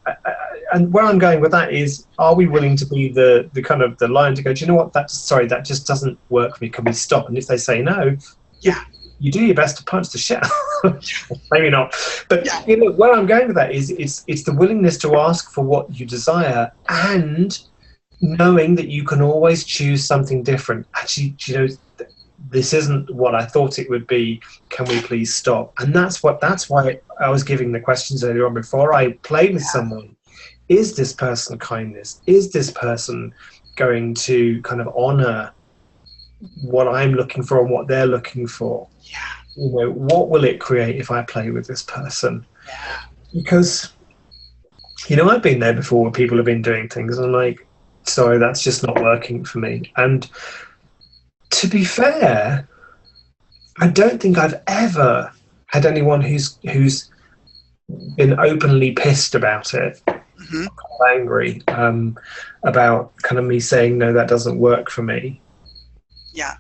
and where I'm going with that is, are we willing to be the kind of the lion to go, do you know what, that just doesn't work for me, can we stop? And if they say no, you do your best to punch the shit out. Maybe not, but you know, where I'm going with that is, it's the willingness to ask for what you desire, and knowing that you can always choose something different. Actually, you know, this isn't what I thought it would be. Can we please stop? And that's why I was giving the questions earlier on before I played with someone. Is this person kindness? Is this person going to kind of honor what I'm looking for and what they're looking for? Yeah. what will it create if I play with this person? Yeah. Because, I've been there before where people have been doing things and I'm like, sorry, that's just not working for me. And to be fair, I don't think I've ever had anyone who's been openly pissed about it, angry about kind of me saying, no, that doesn't work for me. Yeah,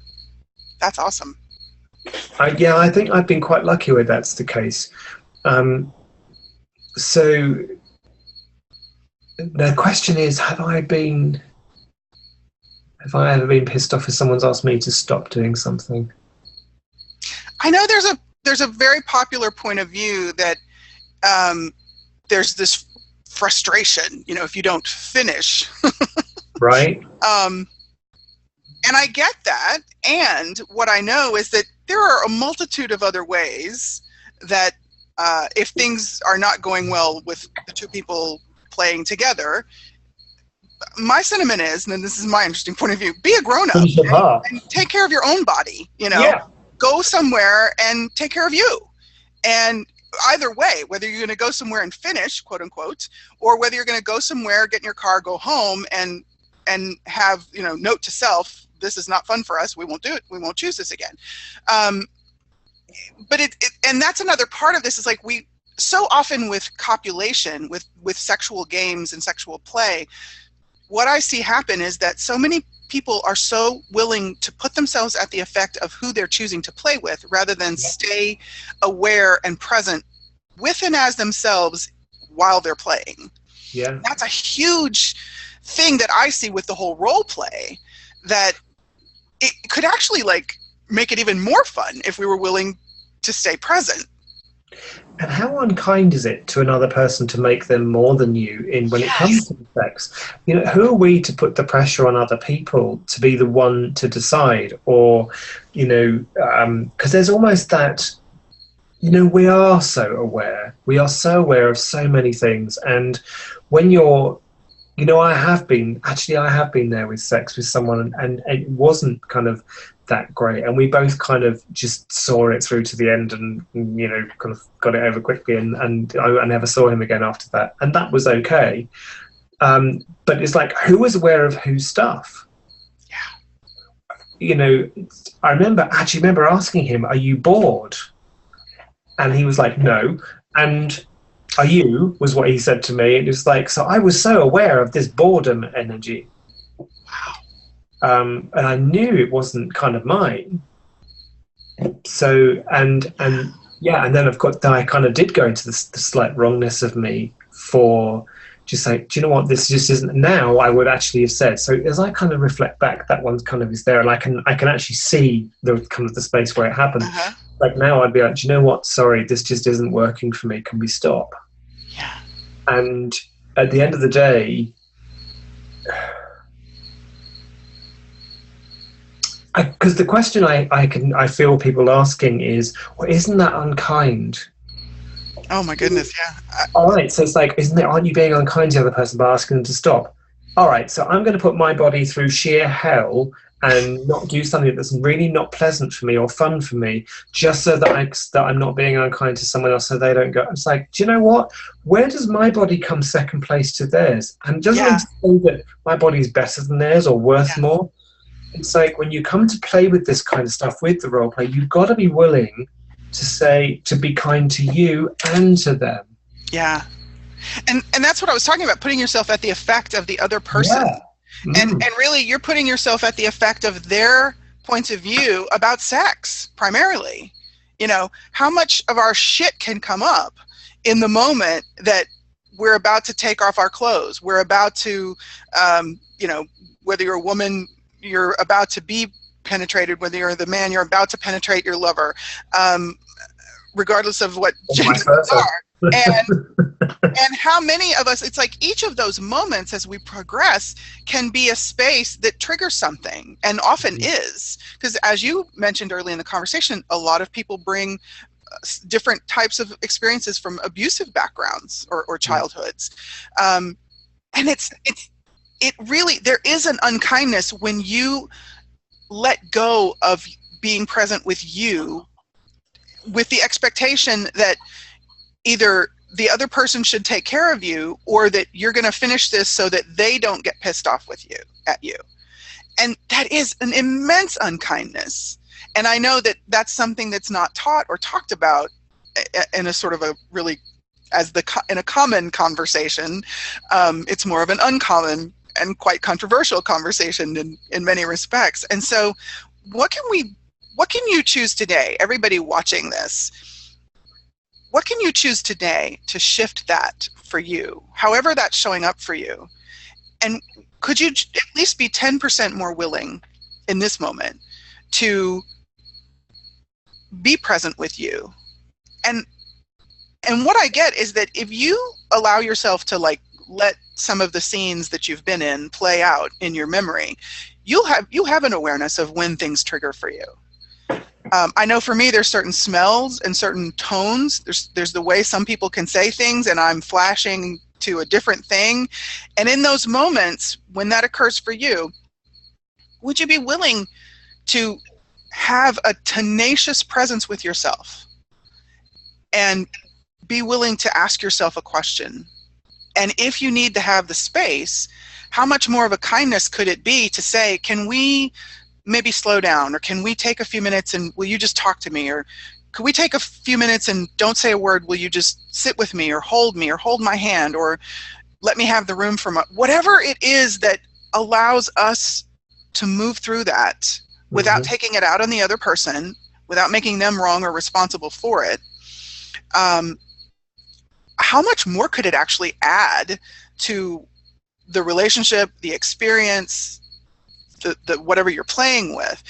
that's awesome. I think I've been quite lucky where that's the case. So the question is, have I ever been pissed off if someone's asked me to stop doing something? I know there's a very popular point of view that there's this frustration, if you don't finish. Right. And I get that. And what I know is that there are a multitude of other ways that if things are not going well with the two people playing together, my sentiment is, and this is my interesting point of view, be a grown-up and take care of your own body, Go somewhere and take care of you. And either way, whether you're going to go somewhere and finish, quote unquote, or whether you're going to go somewhere, get in your car, go home and have, note to self, this is not fun for us. We won't do it. We won't choose this again. But and that's another part of this is like we so often with copulation, with sexual games and sexual play, what I see happen is that so many people are so willing to put themselves at the effect of who they're choosing to play with rather than stay aware and present with and as themselves while they're playing. Yeah. That's a huge thing that I see with the whole role play, that it could actually make it even more fun if we were willing to stay present. And how unkind is it to another person to make them more than you when it comes to sex? Who are we to put the pressure on other people to be the one to decide? Or, because there's almost that, we are so aware. We are so aware of so many things. And when you're, I have been there with sex with someone and it wasn't kind of that great, and we both kind of just saw it through to the end and kind of got it over quickly, and I never saw him again after that, and that was okay. But it's like, who was aware of whose stuff? I remember asking him, are you bored? And he was like, no. And are you, was what he said to me. It was like, so I was so aware of this boredom energy. And I knew it wasn't kind of mine. So, and then of course, I kind of did go into the slight wrongness of me for just like, do you know what, this just isn't. Now I would actually have said, so as I kind of reflect back, that one kind of is there, and I can actually see the kind of the space where it happened. Like now I'd be like, do you know what, sorry, this just isn't working for me, can we stop? Yeah. And at the end of the day, because the question I feel people asking is, well, isn't that unkind? Oh my goodness, yeah. All right, so it's like, aren't you being unkind to the other person by asking them to stop? All right, so I'm going to put my body through sheer hell and not do something that's really not pleasant for me or fun for me, just so that I'm not being unkind to someone else, so they don't go. It's like, do you know what? Where does my body come second place to theirs? And doesn't mean to say that my body's better than theirs or worth more. It's like when you come to play with this kind of stuff with the role play, you've got to be willing to be kind to you and to them. Yeah. And that's what I was talking about, putting yourself at the effect of the other person. Yeah. And really you're putting yourself at the effect of their points of view about sex, primarily. How much of our shit can come up in the moment that we're about to take off our clothes. We're about to, whether you're a woman, you're about to be penetrated, whether you're the man, you're about to penetrate your lover, regardless of what gender you are. And how many of us, it's like each of those moments as we progress can be a space that triggers something, and often is. Because as you mentioned early in the conversation, a lot of people bring different types of experiences from abusive backgrounds or childhoods. And it really, there is an unkindness when you let go of being present with you with the expectation that either the other person should take care of you or that you're going to finish this so that they don't get pissed off at you. And that is an immense unkindness. And I know that that's something that's not taught or talked about in a sort of a really, in a common conversation. It's more of an uncommon and quite controversial conversation in many respects. And so what can you choose today, everybody watching this, what can you choose today to shift that for you, however that's showing up for you? And could you at least be 10% more willing in this moment to be present with you? And what I get is that if you allow yourself to like let some of the scenes that you've been in play out in your memory, you have an awareness of when things trigger for you. I know for me, there's certain smells and certain tones. There's the way some people can say things and I'm flashing to a different thing. And in those moments, when that occurs for you, would you be willing to have a tenacious presence with yourself and be willing to ask yourself a question? And if you need to have the space, how much more of a kindness could it be to say, can we maybe slow down, or can we take a few minutes and will you just talk to me? Or could we take a few minutes and don't say a word, will you just sit with me or hold my hand, or let me have the room for whatever it is that allows us to move through that without taking it out on the other person, without making them wrong or responsible for it. How much more could it actually add to the relationship, the experience, the whatever you're playing with,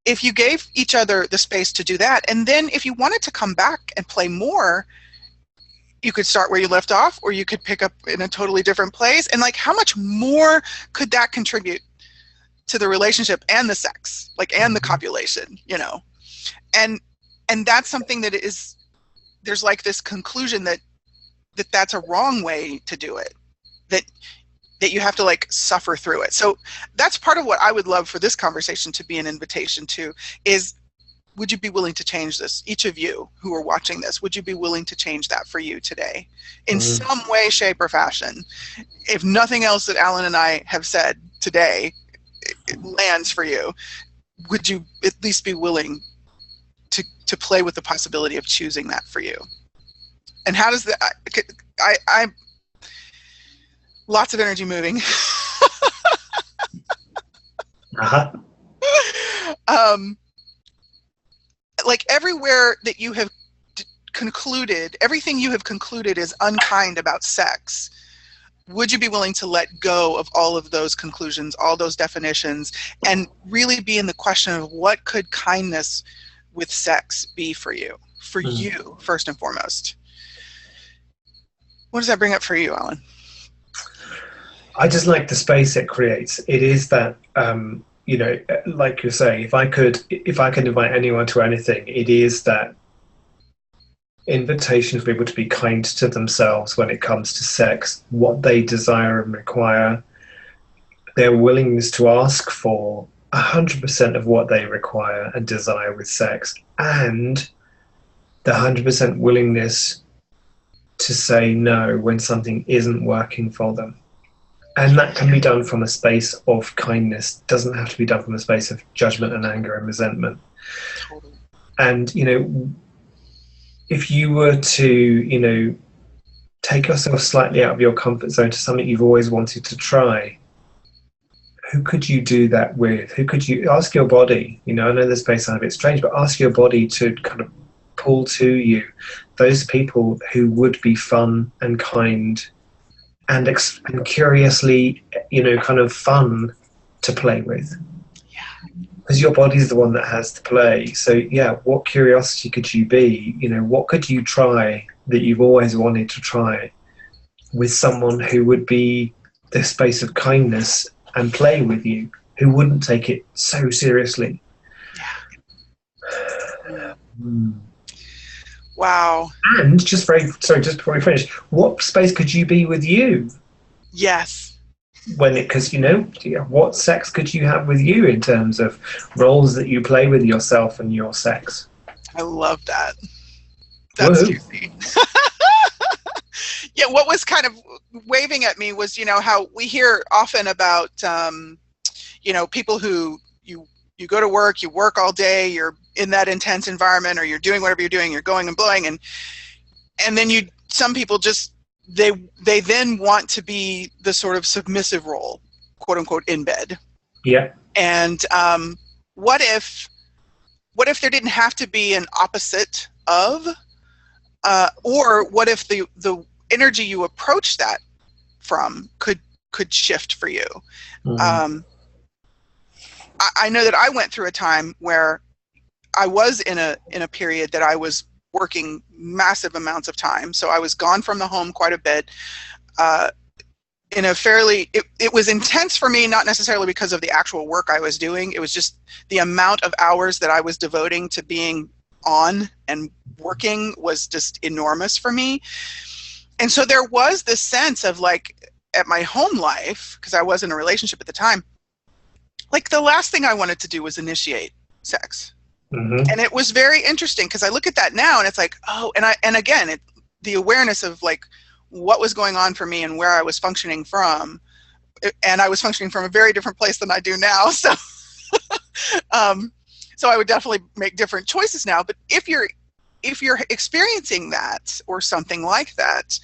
if you gave each other the space to do that? And then if you wanted to come back and play more, you could start where you left off, or you could pick up in a totally different place. And like, how much more could that contribute to the relationship and the sex, like, and the copulation, you know? And that's something that is, there's like this conclusion that that's a wrong way to do it, that you have to like suffer through it. So that's part of what I would love for this conversation to be an invitation to is, would you be willing to change this? Each of you who are watching this, would you be willing to change that for you today in some way, shape, or fashion? If nothing else that Alun and I have said today it lands for you, would you at least be willing to play with the possibility of choosing that for you? And how does that, I lots of energy moving. Like everywhere that you have concluded, everything you have concluded is unkind about sex, would you be willing to let go of all of those conclusions, all those definitions, and really be in the question of what could kindness with sex be for you first and foremost? What does that bring up for you, Alun? I just like the space it creates. It is that, you know, like you're saying, if I could invite anyone to anything, it is that invitation for people to be kind to themselves when it comes to sex, what they desire and require, their willingness to ask for 100% of what they require and desire with sex, and the 100% willingness to say no when something isn't working for them. And that can be done from a space of kindness. It doesn't have to be done from a space of judgment and anger and resentment. Totally. And, you know, if you were to, you know, take yourself slightly out of your comfort zone to something you've always wanted to try, who could you do that with? Who could you ask your body? You know, I know this may sound a bit strange, but ask your body to kind of pull to you those people who would be fun and kind and curiously, you know, kind of fun to play with. Yeah. Because your body's the one that has to play. So yeah, what curiosity could you be? You know, what could you try that you've always wanted to try with someone who would be the space of kindness and play with you, who wouldn't take it so seriously? Yeah. Wow. And just before we finish, what space could you be with you? Yes. Because, you know, what sex could you have with you in terms of roles that you play with yourself and your sex? I love that. That's Woohoo. juicy. Yeah, what was kind of waving at me was, how we hear often about, people who you go to work, you work all day, you're in that intense environment, or you're doing whatever you're doing, you're going and blowing, and then some people just, they then want to be the sort of submissive role, quote unquote, in bed. Yeah. And what if there didn't have to be an opposite of, or what if the energy you approach that from could shift for you? Mm-hmm. I know that I went through a time where I was in a period that I was working massive amounts of time. So I was gone from the home quite a bit. In a fairly, it was intense for me, not necessarily because of the actual work I was doing. It was just the amount of hours that I was devoting to being on and working was just enormous for me. And so there was this sense of, like, at my home life, because I was in a relationship at the time, like, the last thing I wanted to do was initiate sex. Mm-hmm. And it was very interesting, because I look at that now and it's like, oh, and again, the awareness of, like, what was going on for me and where I was functioning from, and I was functioning from a very different place than I do now. So, so I would definitely make different choices now. But if you're experiencing that or something like that,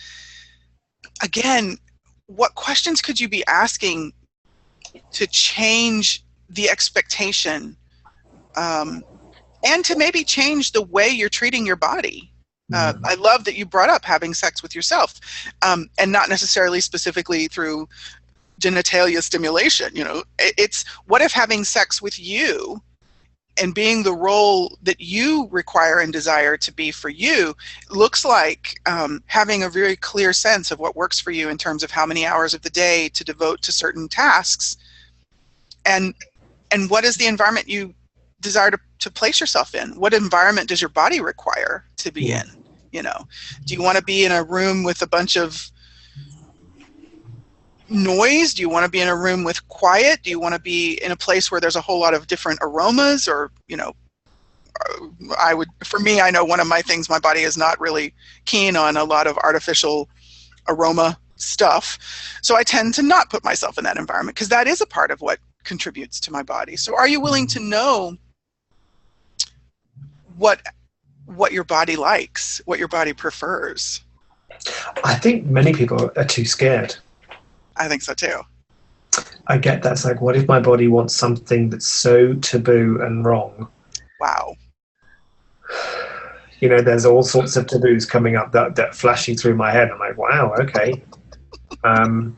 again, what questions could you be asking to change the expectation, and to maybe change the way you're treating your body? I love that you brought up having sex with yourself, and not necessarily specifically through genitalia stimulation. It's, what if having sex with you and being the role that you require and desire to be for you looks like having a very clear sense of what works for you in terms of how many hours of the day to devote to certain tasks, and what is the environment you desire to place yourself in? What environment does your body require to be in? Do you want to be in a room with a bunch of noise? Do you want to be in a room with quiet? Do you want to be in a place where there's a whole lot of different aromas? Or, for me, I know one of my things, my body is not really keen on a lot of artificial aroma stuff. So I tend to not put myself in that environment, because that is a part of what contributes to my body. So are you willing to know what your body likes, what your body prefers? I think many people are too scared. I think so too. I get that. It's like, what if my body wants something that's so taboo and wrong? Wow. There's all sorts of taboos coming up that flashing through my head. I'm like, wow, okay. And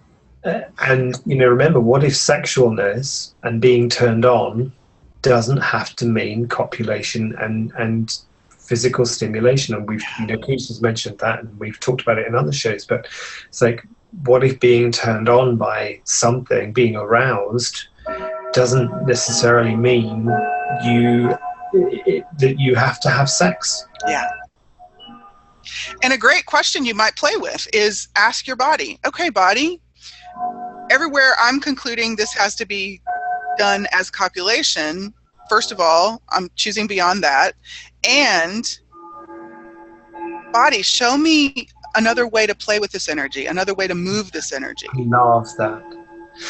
remember, what if sexualness and being turned on doesn't have to mean copulation and physical stimulation? And we've, Keisha's mentioned that, and we've talked about it in other shows. But it's like, what if being turned on by something, being aroused, doesn't necessarily mean that you have to have sex? Yeah. And a great question you might play with is ask your body, okay, body, everywhere I'm concluding this has to be done as copulation, first of all, I'm choosing beyond that. And body, show me another way to play with this energy, another way to move this energy. I love that.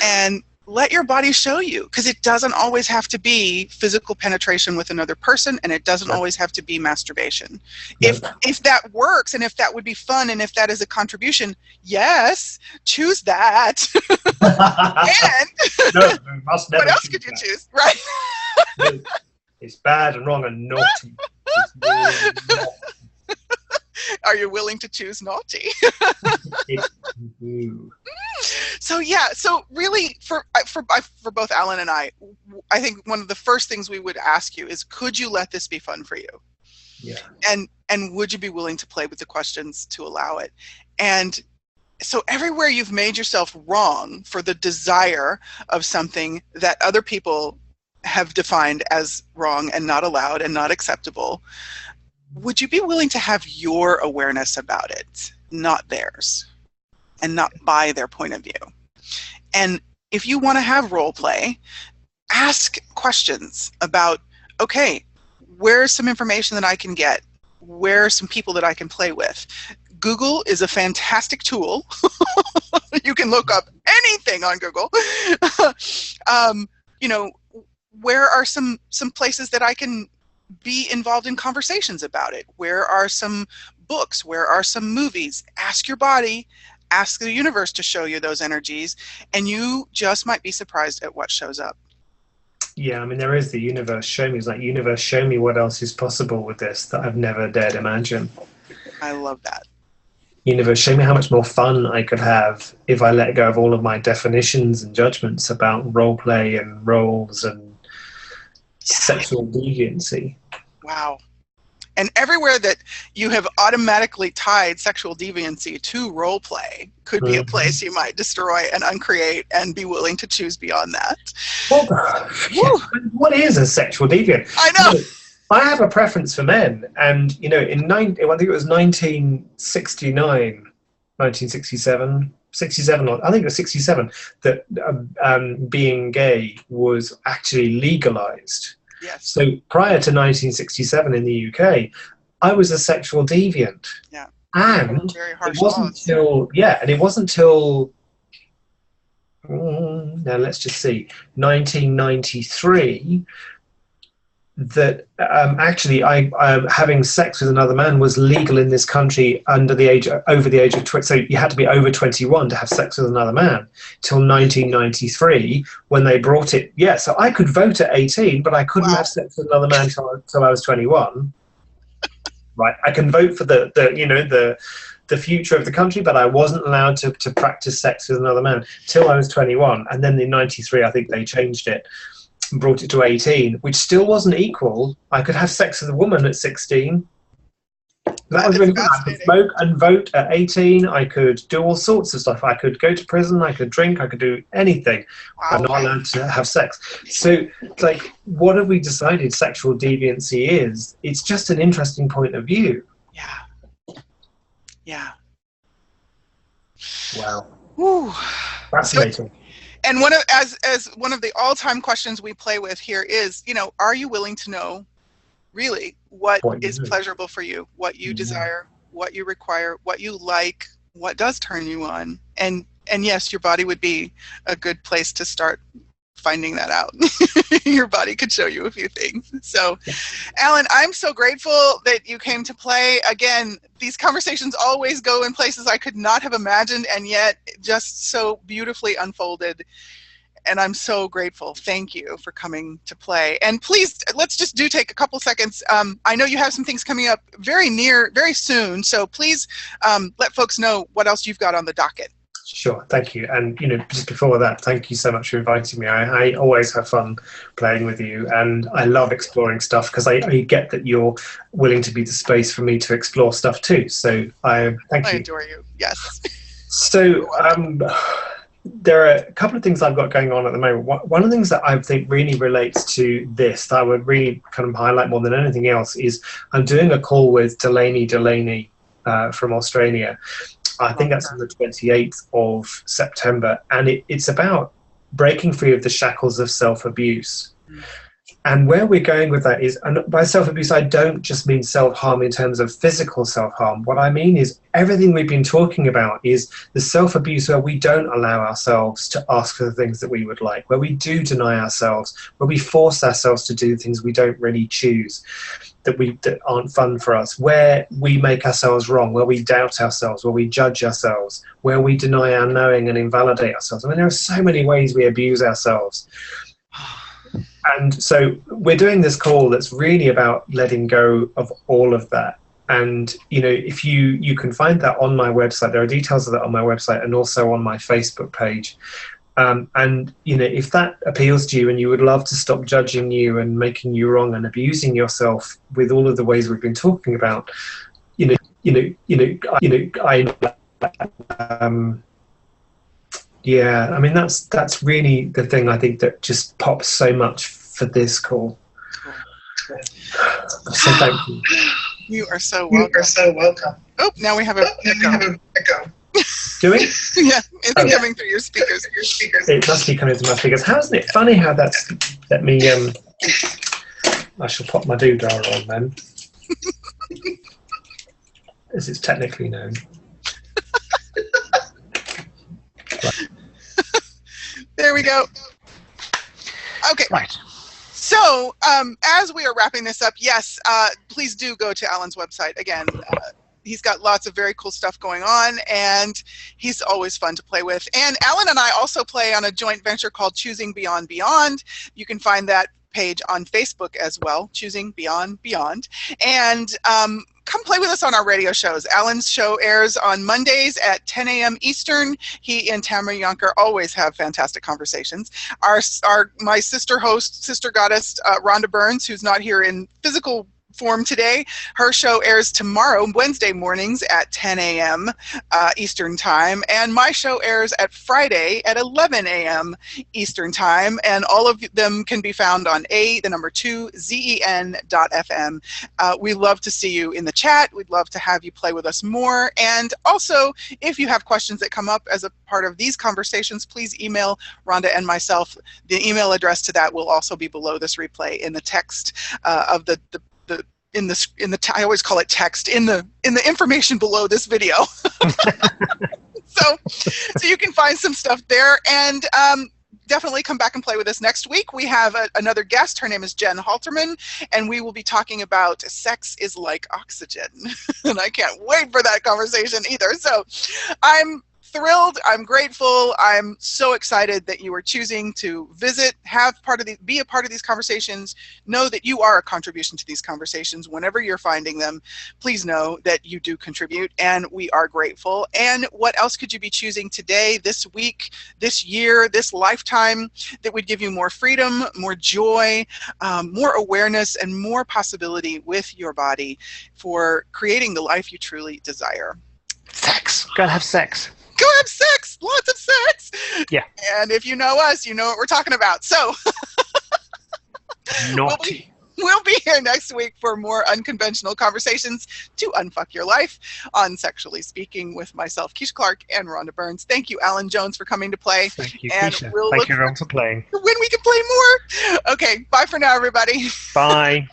And let your body show you, because it doesn't always have to be physical penetration with another person, and it doesn't always have to be masturbation. If that works, and if that would be fun, and if that is a contribution, yes, choose that. And what else could you choose? Right. It's bad and wrong and naughty. It's really naughty. Are you willing to choose naughty? So yeah, so really for both Alan and I think one of the first things we would ask you is, could you let this be fun for you? Yeah. And would you be willing to play with the questions to allow it? And so everywhere you've made yourself wrong for the desire of something that other people have defined as wrong and not allowed and not acceptable, would you be willing to have your awareness about it, not theirs, and not by their point of view? And if you want to have role play, ask questions about, okay, where's some information that I can get? Where are some people that I can play with? Google is a fantastic tool. You can look up anything on Google. You know, where are some places that I can be involved in conversations about it? Where are some books? Where are some movies? Ask your body, ask the universe to show you those energies, and you just might be surprised at what shows up. Yeah, I mean, there is the universe show me. It's like, universe, show me what else is possible with this that I've never dared imagine. I love that. Universe, show me how much more fun I could have if I let go of all of my definitions and judgments about role play and roles and sexual deviancy. Wow. And everywhere that you have automatically tied sexual deviancy to role play could be a place you might destroy and uncreate and be willing to choose beyond that. Well, what is a sexual deviant? I know. I have a preference for men, and I think it was 1967, I think it was 67, that being gay was actually legalized. Yes. So prior to 1967 in the UK, I was a sexual deviant. Yeah. And very harsh it wasn't until now let's just see, 1993, that actually having sex with another man was legal in this country over the age of 20. So you had to be over 21 to have sex with another man till 1993 when they brought it. Yeah, so I could vote at 18, but I couldn't have sex with another man till I was 21. Right, I can vote for the future of the country, but I wasn't allowed to practice sex with another man till I was 21. And then in 93, I think they changed it. Brought it to 18, which still wasn't equal. I could have sex with a woman at 16. That was really good. I could smoke and vote at 18. I could do all sorts of stuff. I could go to prison. I could drink. I could do anything. Wow. I'm not allowed to have sex. So, like, what have we decided sexual deviancy is? It's just an interesting point of view. Yeah. Yeah. Wow. Woo. Fascinating. And as one of the all-time questions we play with here is, are you willing to know really what is pleasurable for you, what you desire, what you require, what you like, what does turn you on? And yes, your body would be a good place to start finding that out. Your body could show you a few things. So, Alun, I'm so grateful that you came to play. Again, these conversations always go in places I could not have imagined, and yet just so beautifully unfolded. And I'm so grateful. Thank you for coming to play. And please, let's just take a couple seconds. I know you have some things coming up very soon. So please let folks know what else you've got on the docket. Sure, thank you. And just before that, thank you so much for inviting me. I always have fun playing with you, and I love exploring stuff because I get that you're willing to be the space for me to explore stuff too. So thank you. I adore you. Yes. So there are a couple of things I've got going on at the moment. One of the things that I think really relates to this that I would really kind of highlight more than anything else is I'm doing a call with Delaney from Australia. I think that's on the 28th of September, and it's about breaking free of the shackles of self-abuse. And where we're going with that is, and by self-abuse, I don't just mean self-harm in terms of physical self-harm. What I mean is everything we've been talking about is the self-abuse where we don't allow ourselves to ask for the things that we would like, where we do deny ourselves, where we force ourselves to do things we don't really choose, that aren't fun for us, where we make ourselves wrong, where we doubt ourselves, where we judge ourselves, where we deny our knowing and invalidate ourselves. I mean, there are so many ways we abuse ourselves. And so we're doing this call that's really about letting go of all of that. And, if you can find that on my website, there are details of that on my website and also on my Facebook page. And, if that appeals to you and you would love to stop judging you and making you wrong and abusing yourself with all of the ways we've been talking about, yeah, I mean, that's really the thing I think that just pops so much for this call. So thank you. You are so welcome. Oh, now we have a echo. Do we? Yeah, it's coming through your speakers. It must be coming through my speakers. Isn't it funny how let me I shall pop my doodah on then, as it's technically known. There we go. Okay. Right. So, as we are wrapping this up, yes, please do go to Alan's website. Again, he's got lots of very cool stuff going on, and he's always fun to play with. And Alan and I also play on a joint venture called Choosing Beyond Beyond. You can find that page on Facebook as well, Choosing Beyond Beyond. And come play with us on our radio shows. Alan's show airs on Mondays at 10 a.m. Eastern. He and Tamara Yonker always have fantastic conversations. My sister host, sister goddess, Rhonda Burns, who's not here in physical form today, her show airs tomorrow, Wednesday mornings at 10 a.m. Eastern Time, and my show airs at Friday at 11 a.m. Eastern Time, and all of them can be found on zen.fm. We love to see you in the chat. We'd love to have you play with us more, and also, if you have questions that come up as a part of these conversations, please email Rhonda and myself. The email address to that will also be below this replay in the text of I always call it text in the information below this video. so you can find some stuff there, and definitely come back and play with us next week. We have another guest. Her name is Jen Halterman, and we will be talking about sex is like oxygen. And I can't wait for that conversation either. So I'm thrilled. I'm grateful. I'm so excited that you are choosing to visit, be a part of these conversations. Know that you are a contribution to these conversations. Whenever you're finding them, please know that you do contribute, and we are grateful. And what else could you be choosing today, this week, this year, this lifetime that would give you more freedom, more joy, more awareness, and more possibility with your body for creating the life you truly desire? Sex. Gotta have sex. Go have sex, lots of sex. Yeah. And if you know us, you know what we're talking about. So Naughty. We'll be here next week for more unconventional conversations to unfuck your life on Sexually Speaking with myself, Keisha Clark, and Rhonda Burns. Thank you, Alan Jones, for coming to play. Thank you, and Keisha. We'll Thank you, everyone, for playing. when we can play more. Okay, bye for now, everybody. Bye.